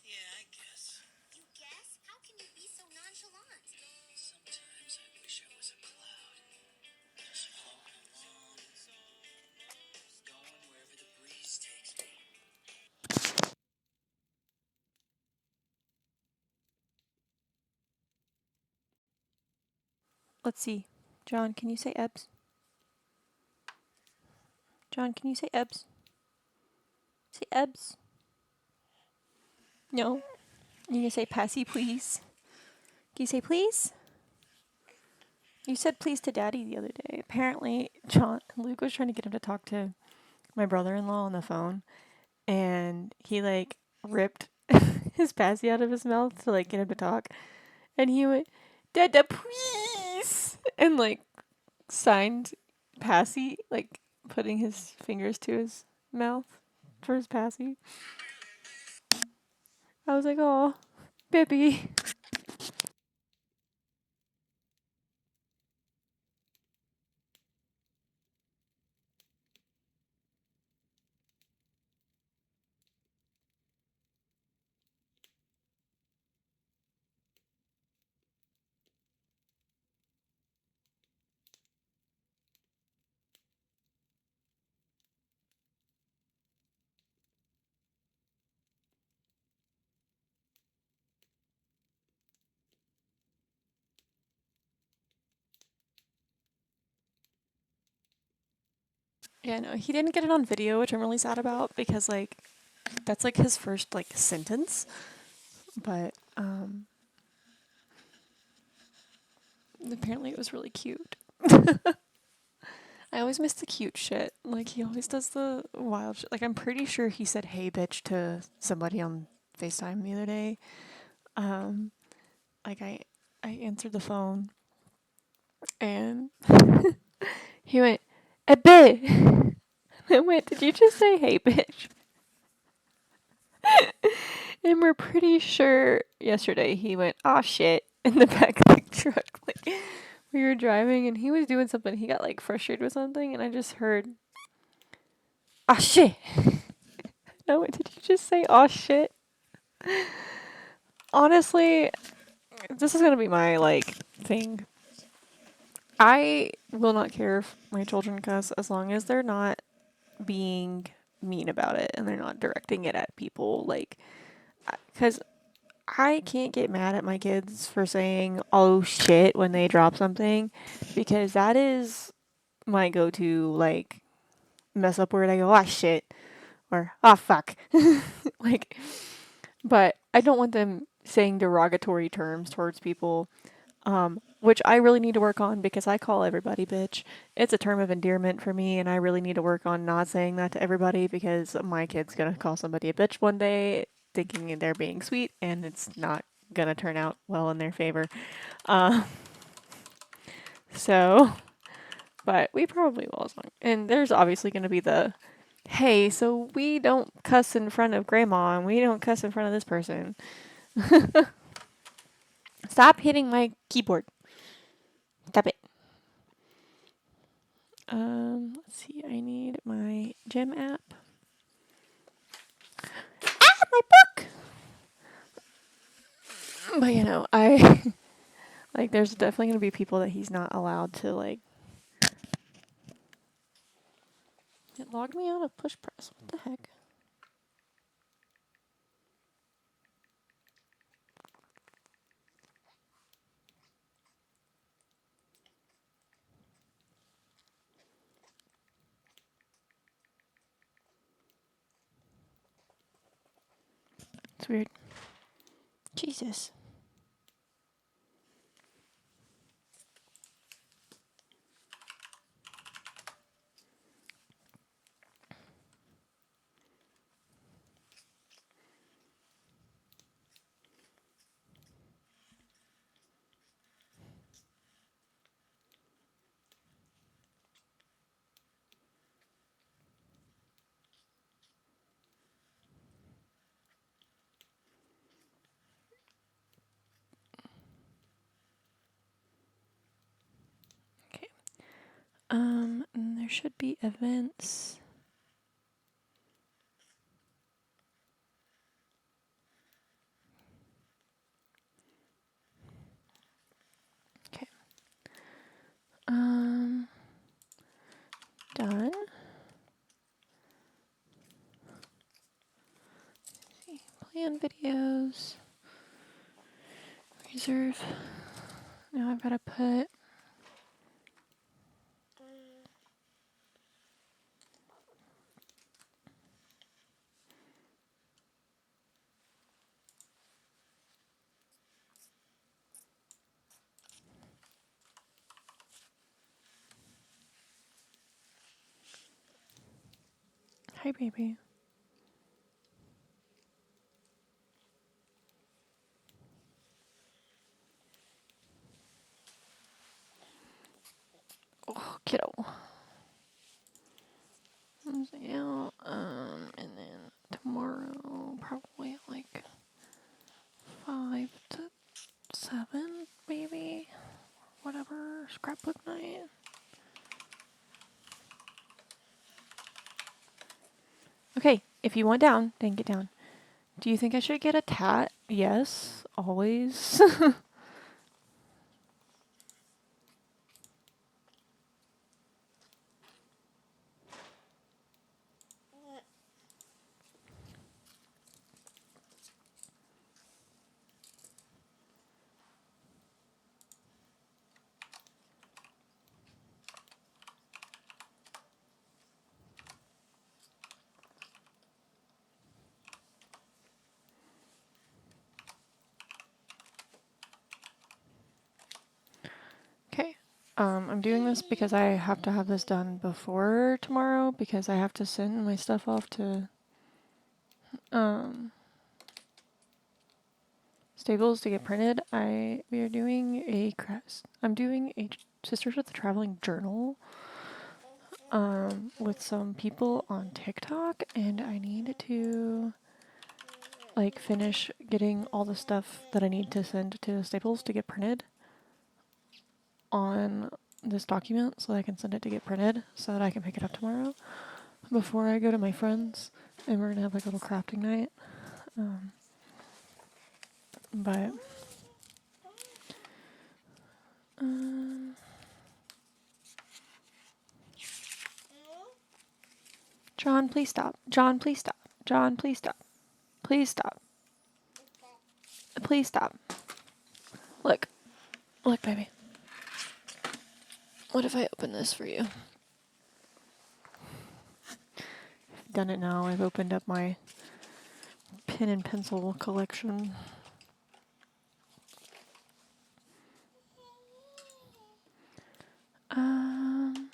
Yeah, I guess. You guess? How can you be so nonchalant? Sometimes I wish I was a cloud. Just floating along, going wherever the breeze takes me. Let's see. John, can you say Ebbs? John, can you say Ebbs? Say Ebbs. No. You can say Passy, please. Can you say please? You said please to Daddy the other day. Apparently, Luke was trying to get him to talk to my brother-in-law on the phone, and he like ripped his Passy out of his mouth to like get him to talk, and he went, "Dada, please," and like signed Passy, like putting his fingers to his mouth for his Passy. I was like, "Oh, baby." Yeah, no, he didn't get it on video, which I'm really sad about because like that's like his first like sentence. But apparently it was really cute. I always miss the cute shit. Like he always does the wild shit. Like I'm pretty sure he said "Hey bitch" to somebody on FaceTime the other day. Like I answered the phone and he went, "A bit." I went, "Did you just say hey bitch?" And we're pretty sure yesterday he went, "Aw shit," in the back of the truck. Like we were driving and he was doing something. He got like frustrated with something and I just heard, "Aw shit." I went, "Did you just say aw shit?" honestly, this is gonna be my like thing. I will not care if my children cuss as long as they're not being mean about it and they're not directing it at people. Like, because I can't get mad at my kids for saying "oh shit" when they drop something, because that is my go-to like mess up word. I go "ah shit" or "ah fuck," like. But I don't want them saying derogatory terms towards people, which I really need to work on because I call everybody bitch. It's a term of endearment for me, and I really need to work on not saying that to everybody because my kid's gonna call somebody a bitch one day thinking they're being sweet, and it's not gonna turn out well in their favor. Uh, so, but we probably will as long. And there's obviously gonna be the, hey, so we don't cuss in front of grandma, and we don't cuss in front of this person. Stop hitting my keyboard. Stop it. Let's see. I need my gym app. Ah, my book. But you know, I like. There's definitely gonna be people that he's not allowed to like. It logged me out of push press. What the heck? It's weird. Jesus. Okay. And there should be events. Okay. Done. Let's see. Plan videos. Reserve. Now I've got to put. Hi, baby. Oh, kiddo. Yeah, and then tomorrow, probably like 5 to 7, maybe. Whatever, scrapbook night. Okay, if you want down, then get down. Do you think I should get a tat? Yes, always. Okay. I'm doing this because I have to have this done before tomorrow because I have to send my stuff off to um Staples to get printed. We are doing a crest. I'm doing a Sisters with the Traveling Journal with some people on TikTok, and I need to like finish getting all the stuff that I need to send to Staples to get printed on this document so that I can send it to get printed so that I can pick it up tomorrow before I go to my friends, and we're gonna have like a little crafting night. But um, John, please stop. John, please stop. John, please stop. Please stop. Please stop. Look. Look, baby. What if I open this for you? I've done it now. I've opened up my pen and pencil collection. Um,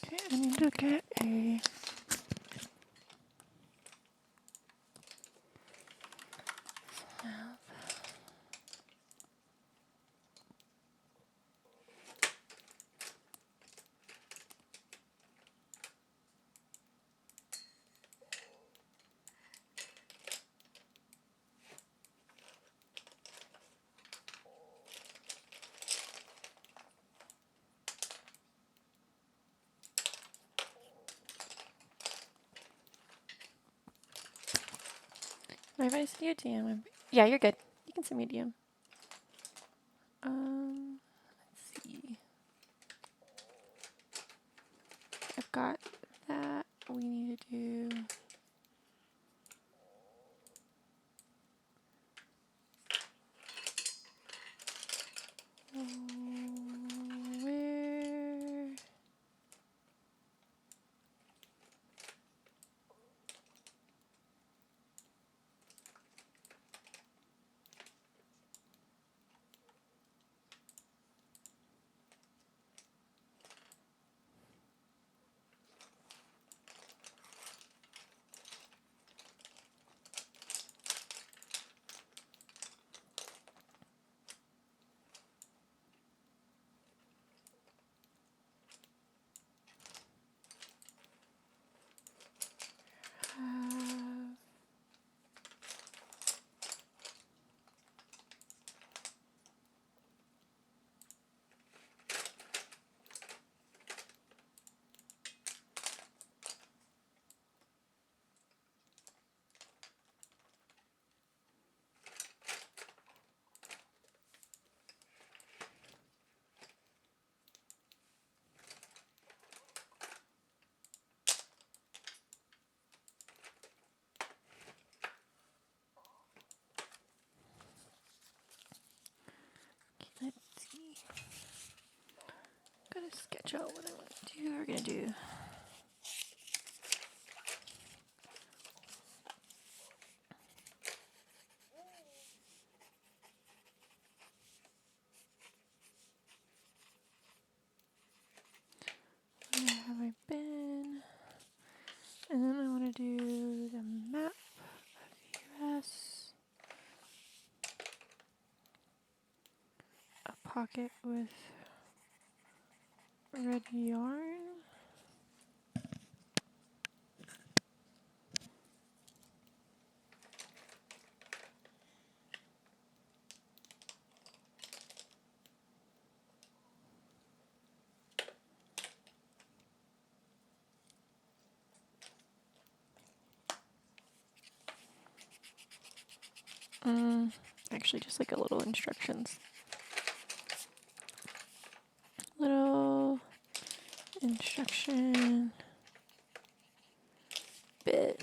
okay, I need to get a... Maybe I send you a DM. Yeah, you're good. You can send me a DM. Let's see. I've got that. We need to do... Where... sketch out what I want to do. We're gonna do. Where have I been? And then I want to do the map of the US. A pocket with red yarn. Actually, just like a little instructions. Little instruction bit.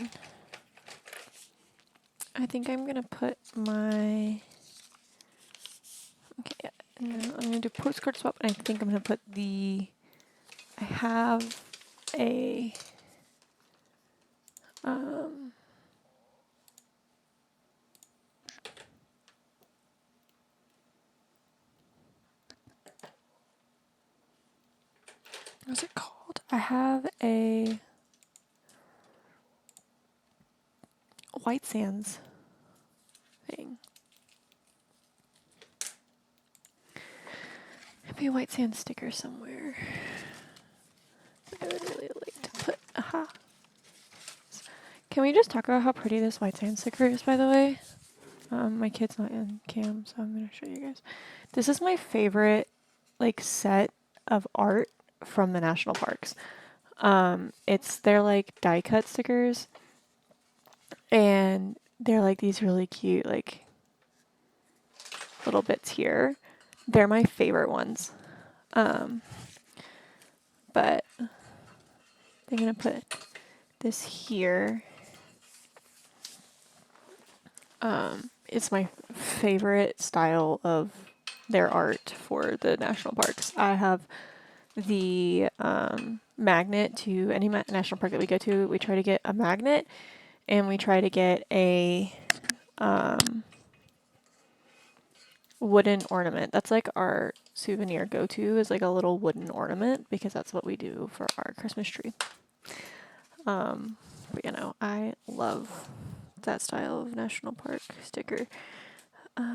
I think I'm gonna put my. Okay, yeah, and then I'm gonna do postcard swap, and I think I'm gonna put the. I have a. What's it called? I have a White Sands thing. Maybe a White Sands sticker somewhere. I would really like to put. Aha. Can we just talk about how pretty this White Sands sticker is, by the way? My kid's not in cam, so I'm gonna show you guys. This is my favorite, like, set of art from the national parks. They're like die cut stickers, and they're like these really cute, like, little bits here. They're my favorite ones. But I'm gonna put this here. It's my favorite style of their art for the national parks. I have the magnet to any national park that we go to. We try to get a magnet, and we try to get a wooden ornament. That's like our souvenir go-to, is like a little wooden ornament, because that's what we do for our Christmas tree. But you know, I love that style of national park sticker. Okay.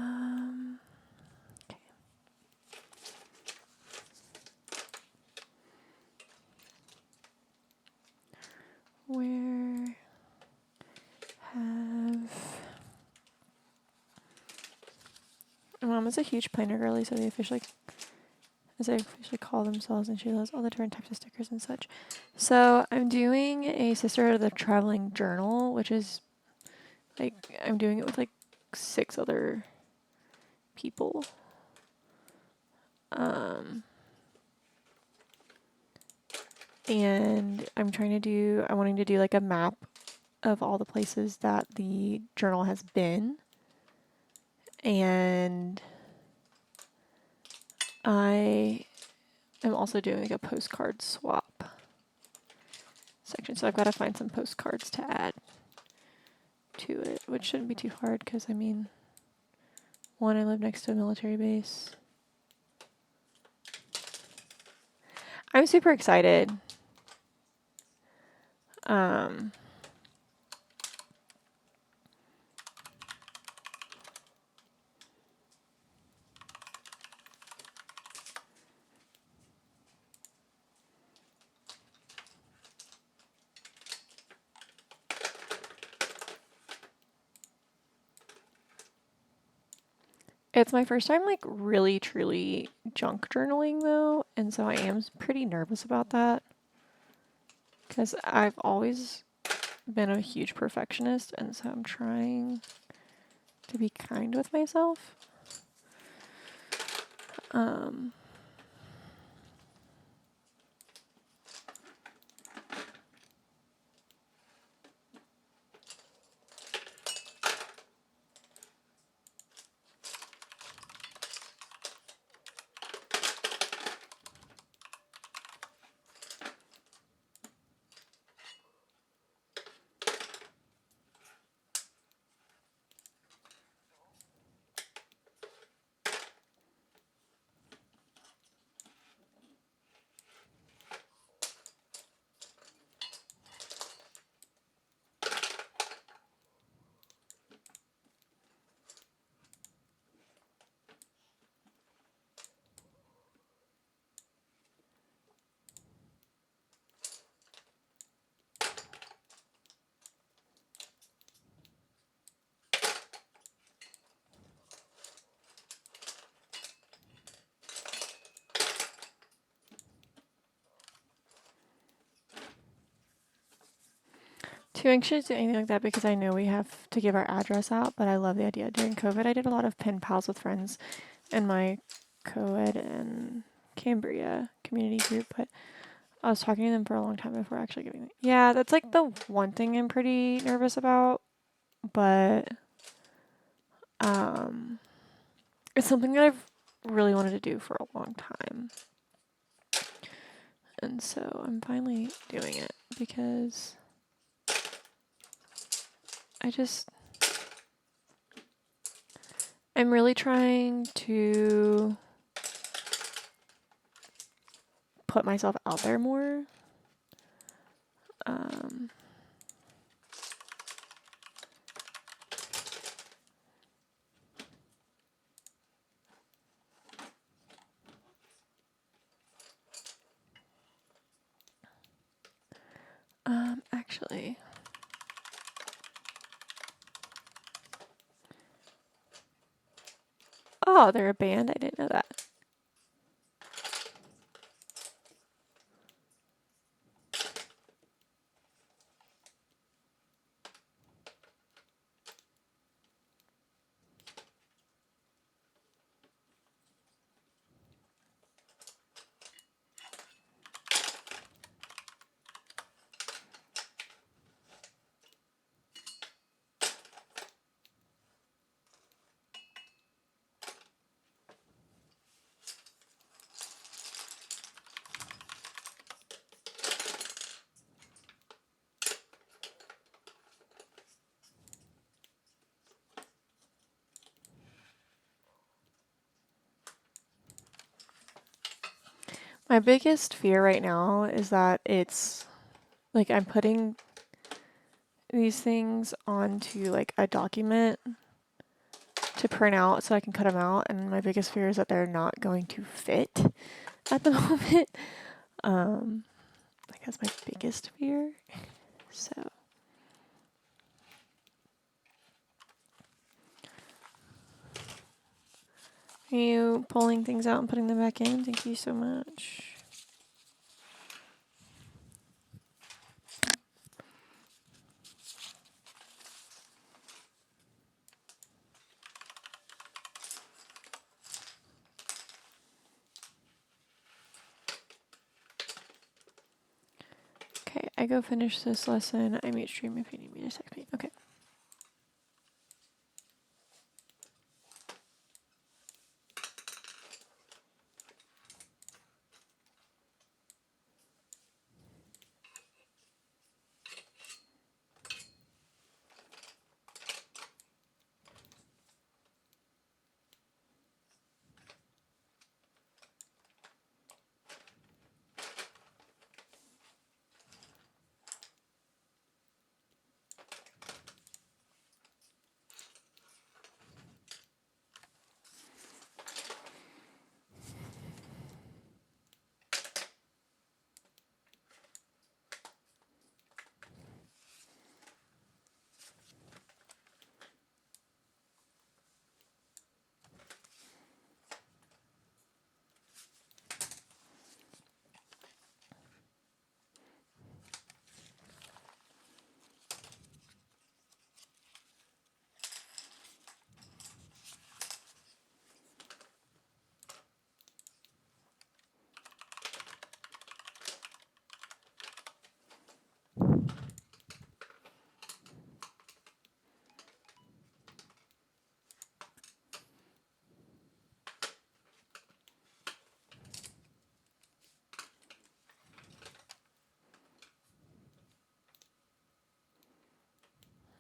Where have... My mom is a huge planner girly, so they officially call themselves, and she loves all the different types of stickers and such. So I'm doing a Sister of the Traveling Journal, which is like, I'm doing it with like 6 other people. And I'm wanting to do like a map of all the places that the journal has been. And I am also doing like a postcard swap section. So I've got to find some postcards to add to it, which shouldn't be too hard, because I mean, one, I live next to a military base. I'm super excited. It's my first time, like, really, truly junk journaling, though, and so I am pretty nervous about that, because I've always been a huge perfectionist, and so I'm trying to be kind with myself. too anxious to do anything like that because I know we have to give our address out, but I love the idea. During COVID, I did a lot of pen pals with friends in my co-ed and Cambria community group, but I was talking to them for a long time before actually giving it. Yeah, that's like the one thing I'm pretty nervous about, but it's something that I've really wanted to do for a long time. And so I'm finally doing it because I'm really trying to put myself out there more. Actually, oh, they're a band. I didn't know that. My biggest fear right now is that it's like I'm putting these things onto like a document to print out so I can cut them out, and my biggest fear is that they're not going to fit at the moment. Like that's my biggest fear. So are you pulling things out and putting them back in? Thank you so much. Okay, I go finish this lesson. I mute stream if you need me to text me. Okay.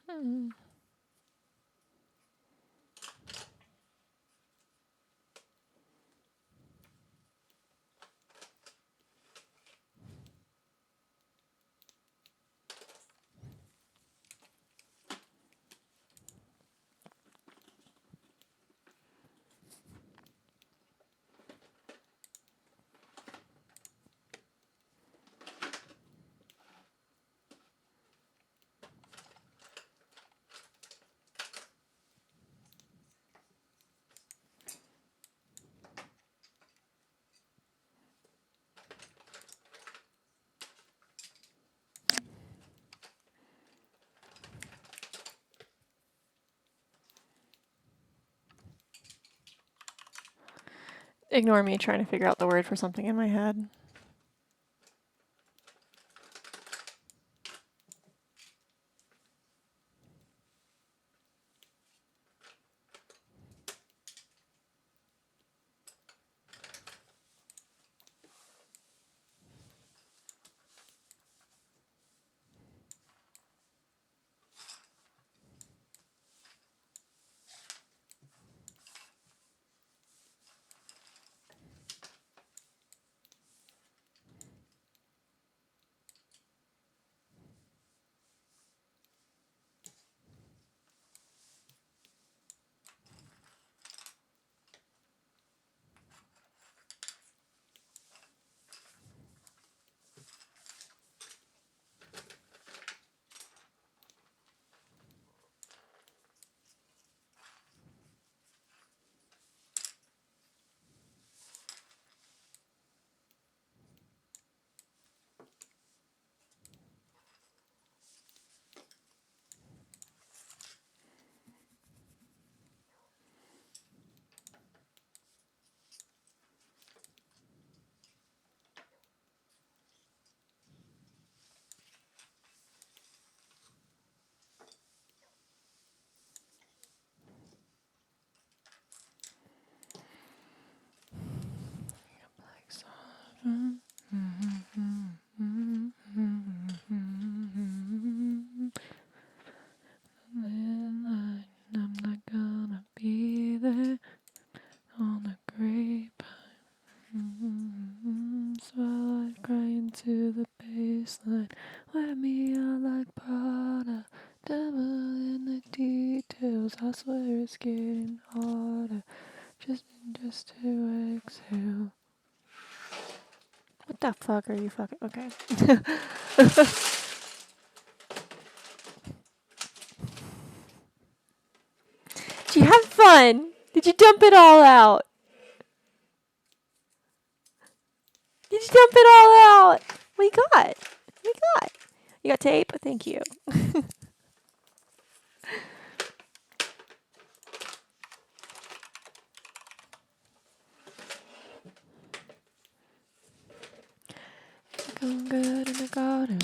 Hmm. Ignore me trying to figure out the word for something in my head. I'm not gonna be there on the grapevine. Swallow crying to the baseline. Wear me out like Prada. Devil in the details. I swear it's getting harder. Just to exhale. What the fuck are you fucking? Okay. Did you have fun? Did you dump it all out? Did you dump it all out? What you got? What you got? You got tape? Thank you. Looking good in the garden.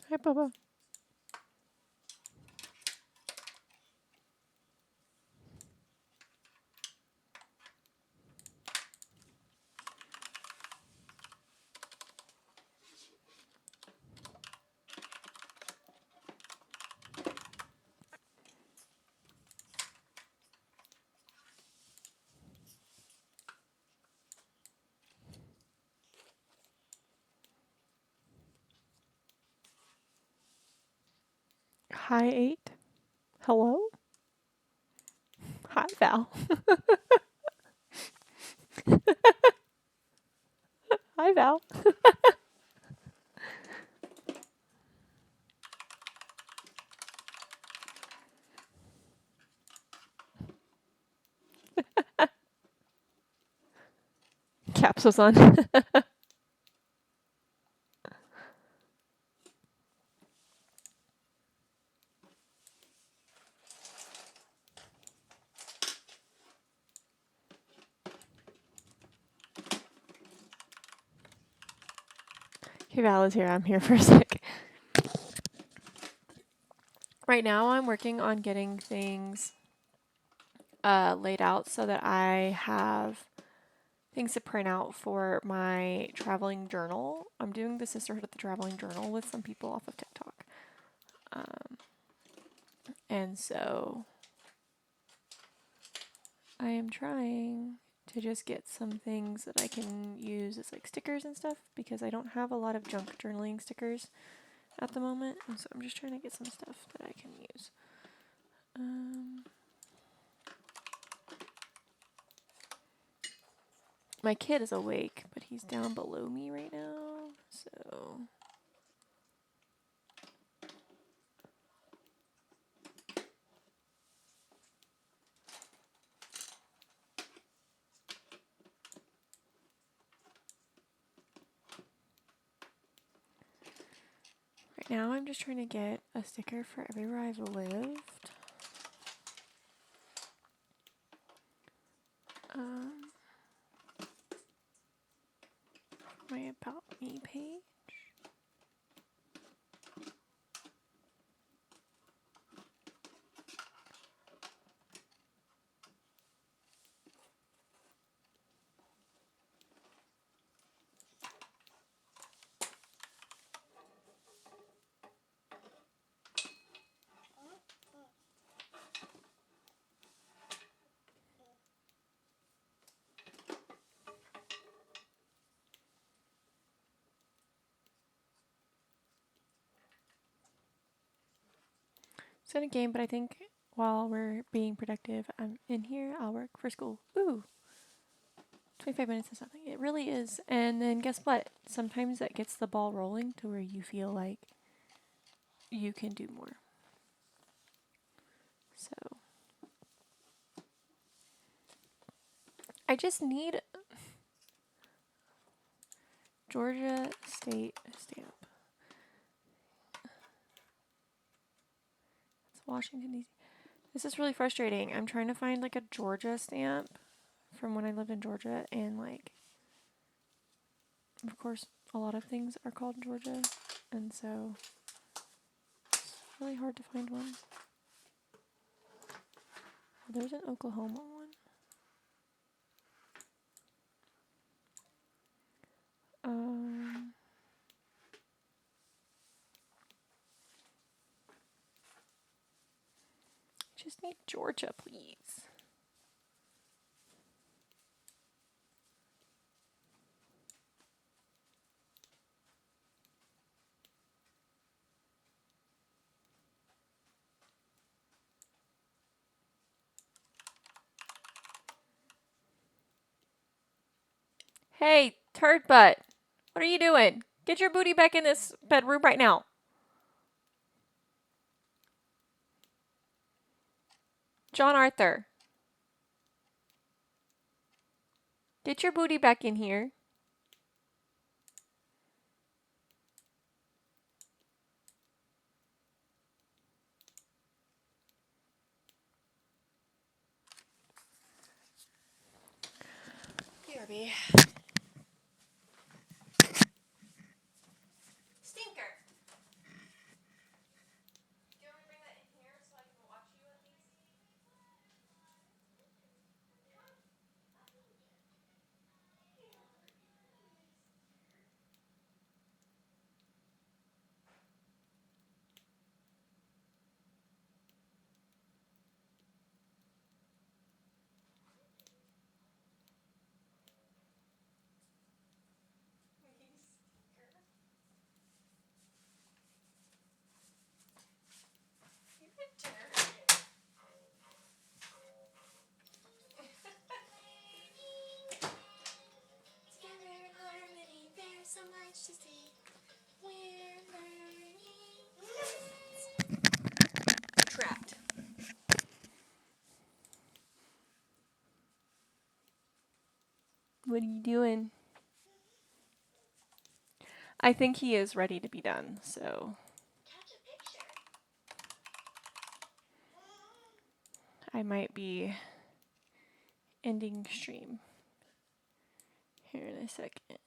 Hi, Bubba. Hi, 8. Hello? Hi, Val. Hi, Val. Caps was on. Okay, Val is here. I'm here for a sec. Right now I'm working on getting things laid out so that I have things to print out for my traveling journal. I'm doing the Sisterhood of the Traveling Journal with some people off of TikTok. And so I am trying to just get some things that I can use as like stickers and stuff because I don't have a lot of junk journaling stickers at the moment. And so I'm just trying to get some stuff that I can use. My kid is awake, but he's down below me right now, so... Right now I'm just trying to get a sticker for everywhere I've lived. My About Me page. It's in a game, but I think while we're being productive, I'm in here, I'll work for school. Ooh, 25 minutes is nothing. It really is. And then guess what? Sometimes that gets the ball rolling to where you feel like you can do more. So I just need Georgia State stamp. It's Washington, D.C. This is really frustrating. I'm trying to find like a Georgia stamp from when I lived in Georgia, and like, of course, a lot of things are called Georgia, and so it's really hard to find one. There's an Oklahoma one. Just need Georgia, please. Hey, turd butt. What are you doing? Get your booty back in this bedroom right now. John Arthur. Get your booty back in here. BRB. Stinker. Do you want me to bring that in here so I can watch you at least? So much to see. We're learning. Trapped. What are you doing? I think he is ready to be done, so I might be ending stream here in a second.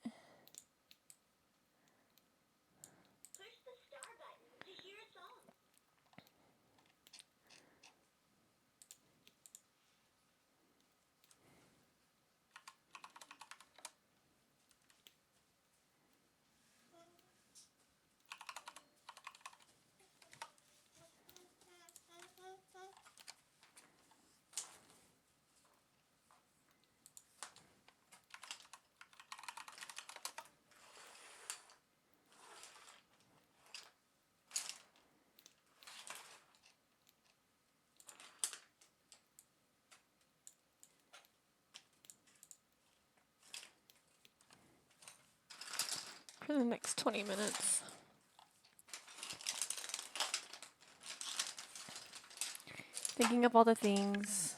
for the next 20 minutes. Thinking of all the things.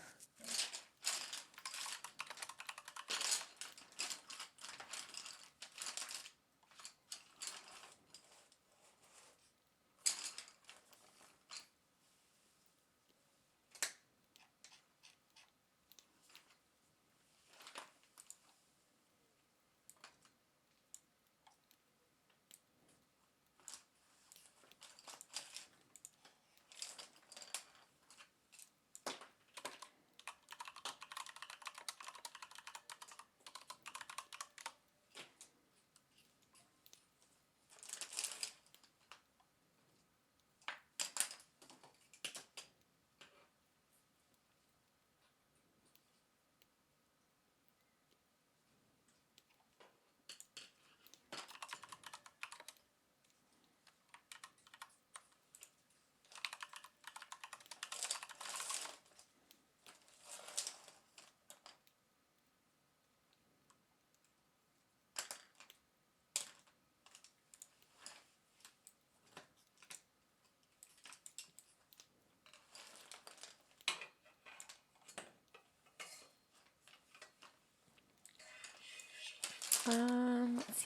Let's see.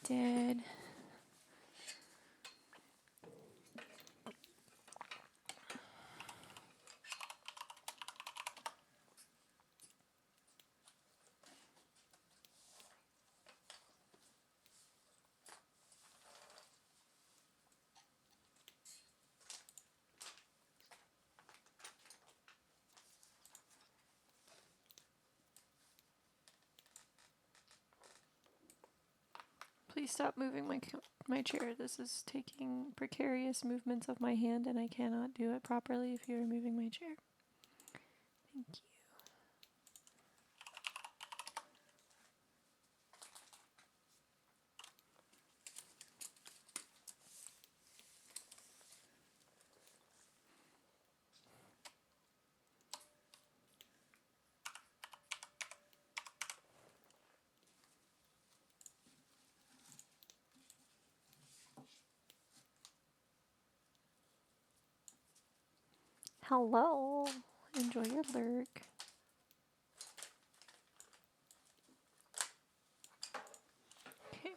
Did please stop moving my chair. This is taking precarious movements of my hand, and I cannot do it properly if you are moving my chair. Thank you. Hello. Enjoy your lurk. Okay.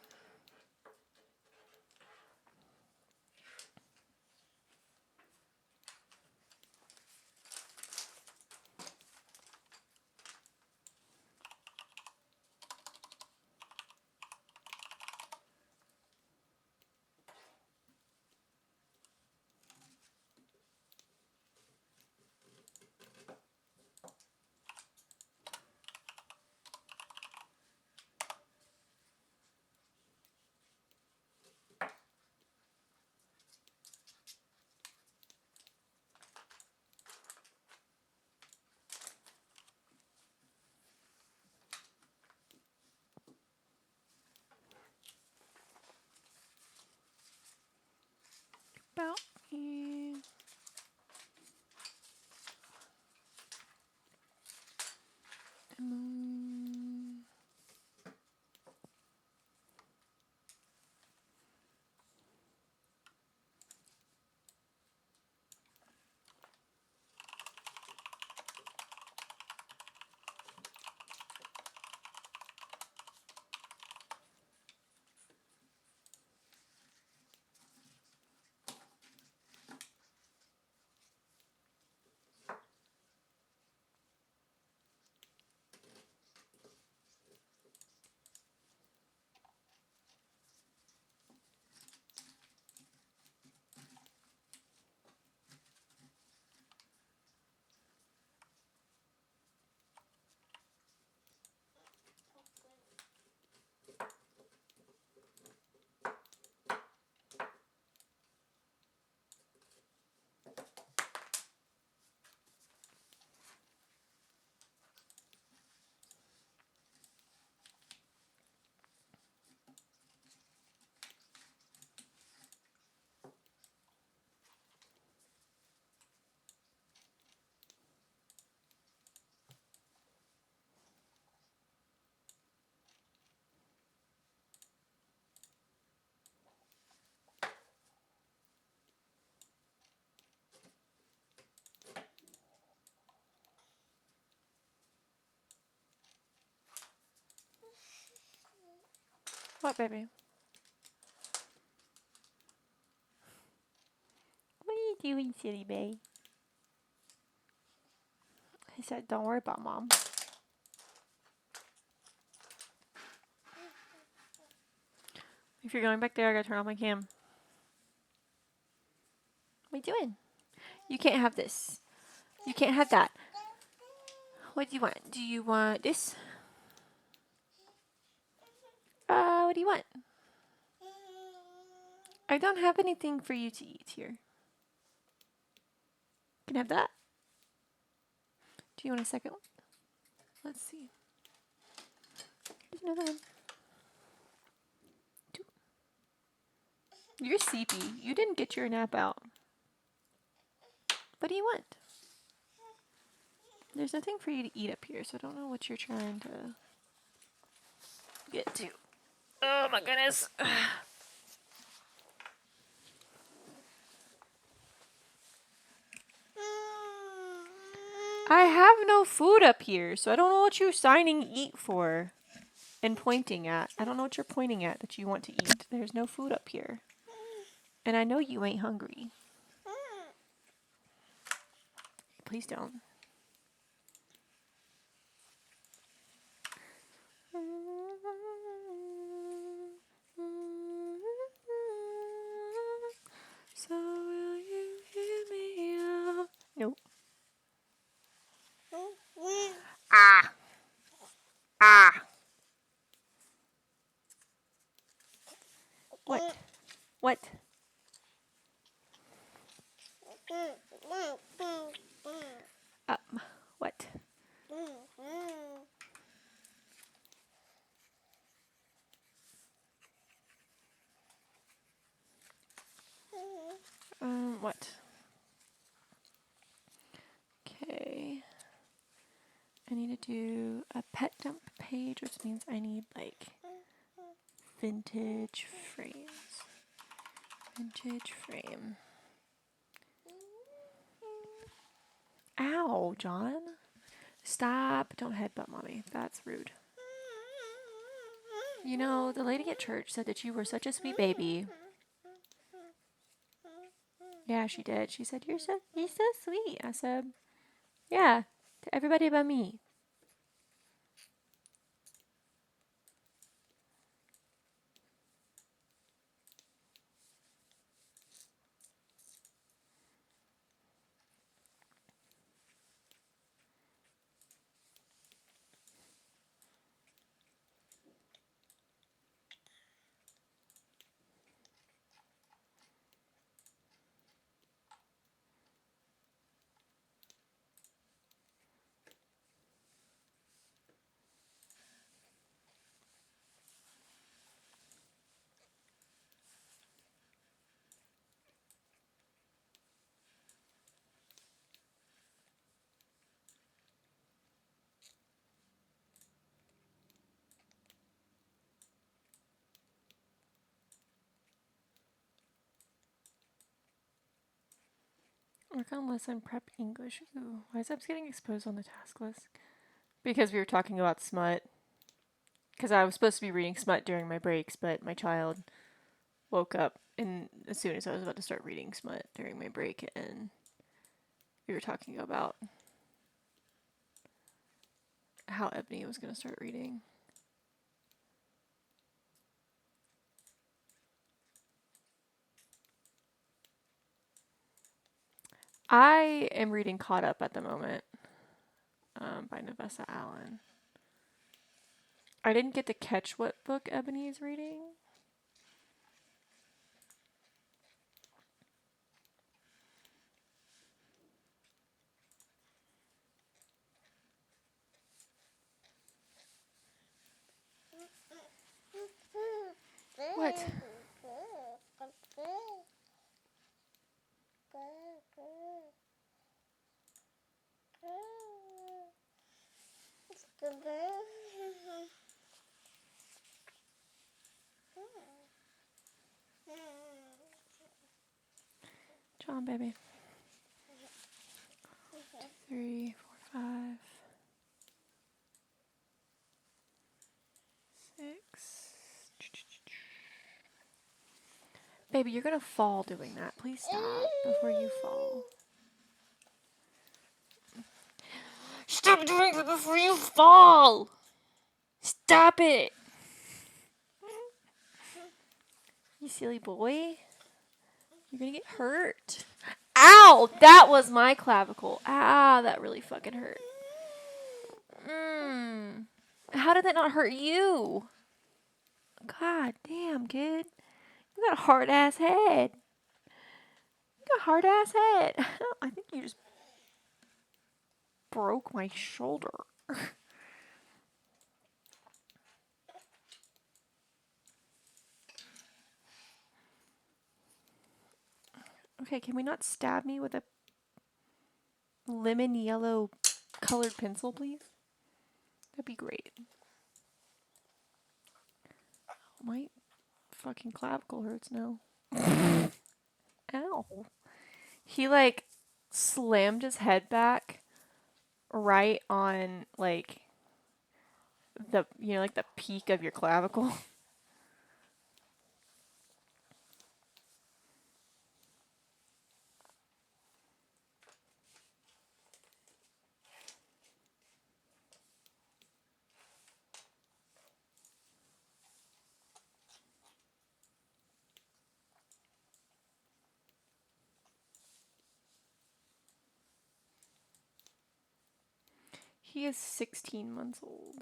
About here. What, baby? What are you doing, silly babe? He said, don't worry about mom. If you're going back there, I gotta turn off my cam. What are you doing? You can't have this. You can't have that. What do you want? Do you want this? What do you want? I don't have anything for you to eat here. You can have that. Do you want a second one? Let's see. There's another one. Two. You're sleepy. You didn't get your nap out. What do you want? There's nothing for you to eat up here, so I don't know what you're trying to get to. Oh my goodness. I have no food up here, so I don't know what you're signing eat for and pointing at. I don't know what you're pointing at that you want to eat. There's no food up here. And I know you ain't hungry. Please don't. So will you hear me out? Nope. Ah. Ah. What? What? What? What? Okay. I need to do a pet dump page, which means I need like vintage frames. Vintage frame. Ow, John. Stop. Don't headbutt mommy. That's rude. You know, the lady at church said that you were such a sweet baby. Yeah, she did. She said, you're so sweet. I said, yeah, to everybody but me. Work on lesson prep English. Ooh, why is that getting exposed on the task list? Because we were talking about smut. Because I was supposed to be reading smut during my breaks, but my child woke up and as soon as I was about to start reading smut during my break, and we were talking about how Ebony was going to start reading. I am reading Caught Up at the moment by Nevessa Allen. I didn't get to catch what book Ebony is reading. What? John, baby. 2, 3, 4, 5, 6. Baby, you're gonna fall doing that. Please stop before you fall. Stop doing it before you fall! Stop it! You silly boy. You're gonna get hurt. Ow! That was my clavicle. Ah, that really fucking hurt. How did that not hurt you? God damn, kid. You got a hard ass head. You got a hard ass head. I think you just broke my shoulder. Okay, can we not stab me with a lemon yellow colored pencil, please? That'd be great. My fucking clavicle hurts now. Ow. He like slammed his head back right on like the like the peak of your clavicle. He is 16 months old.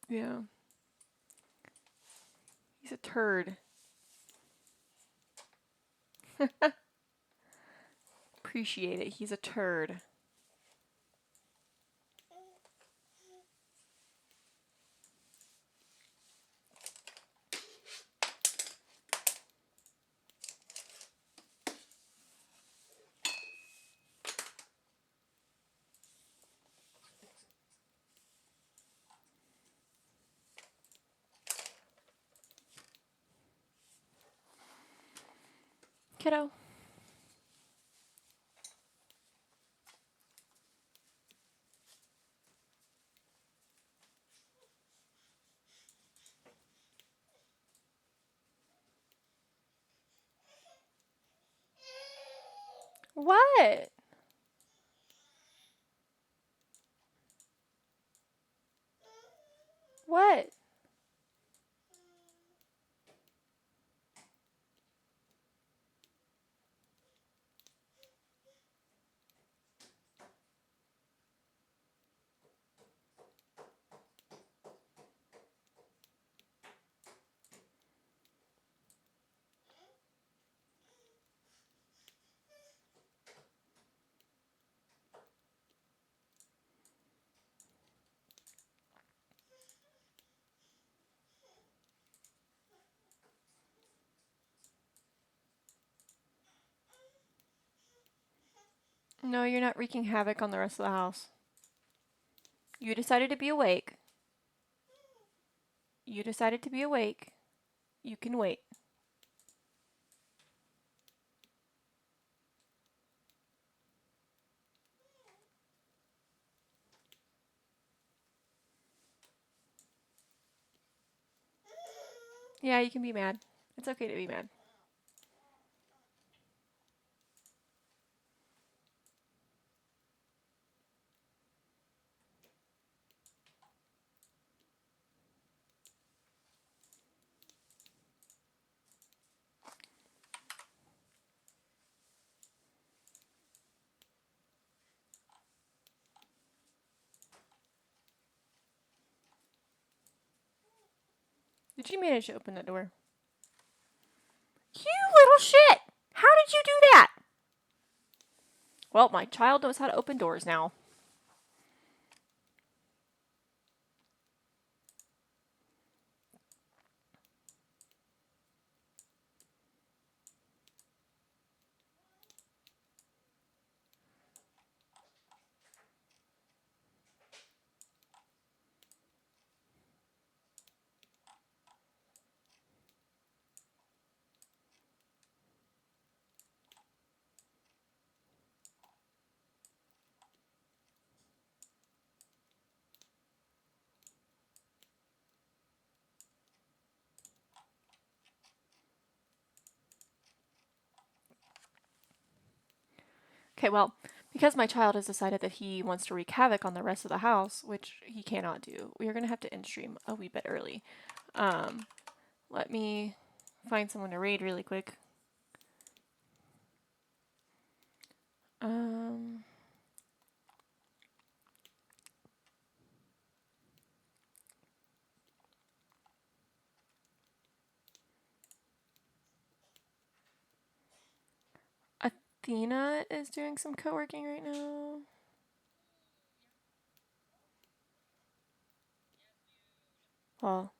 Yeah. He's a turd. Appreciate it. He's a turd. Kiddo. What? What? No, you're not wreaking havoc on the rest of the house. You decided to be awake. You decided to be awake. You can wait. Yeah, you can be mad. It's okay to be mad. Did you manage to open that door? You little shit! How did you do that? Well, my child knows how to open doors now. Okay, well, because my child has decided that he wants to wreak havoc on the rest of the house, which he cannot do, we are going to have to end stream a wee bit early. Let me find someone to raid really quick. Athena is doing some co-working right now. Well,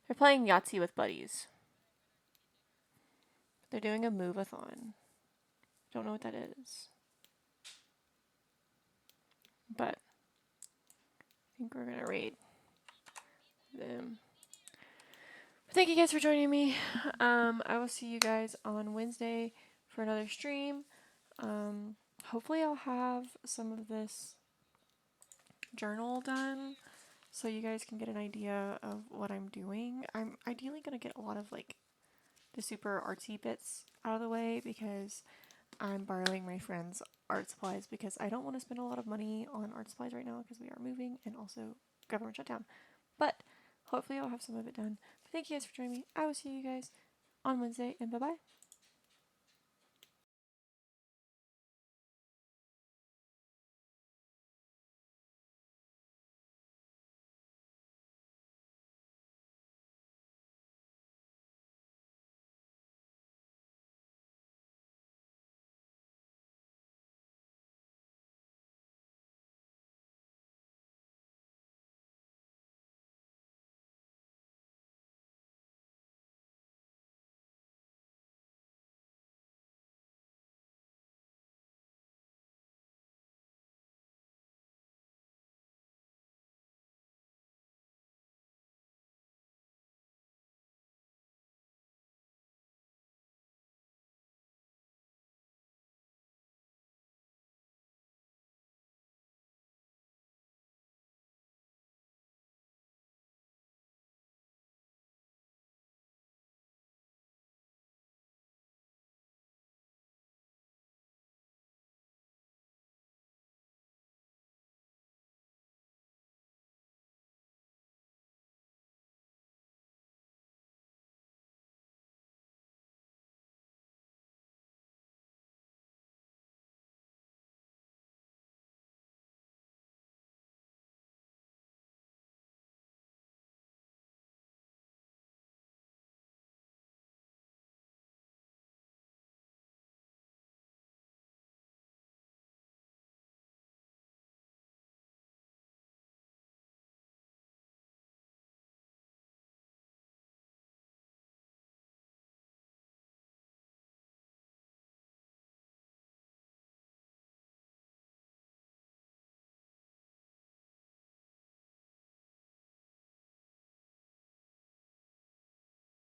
they're playing Yahtzee with buddies. They're doing a move-a-thon. Don't know what that is. But I think we're going to raid them. But thank you guys for joining me. I will see you guys on Wednesday for another stream. Hopefully I'll have some of this journal done so you guys can get an idea of what I'm doing. I'm ideally going to get a lot of like the super artsy bits out of the way because I'm borrowing my friend's art supplies because I don't want to spend a lot of money on art supplies right now because we are moving and also government shutdown. But hopefully I'll have some of it done. But thank you guys for joining me. I will see you guys on Wednesday and bye bye.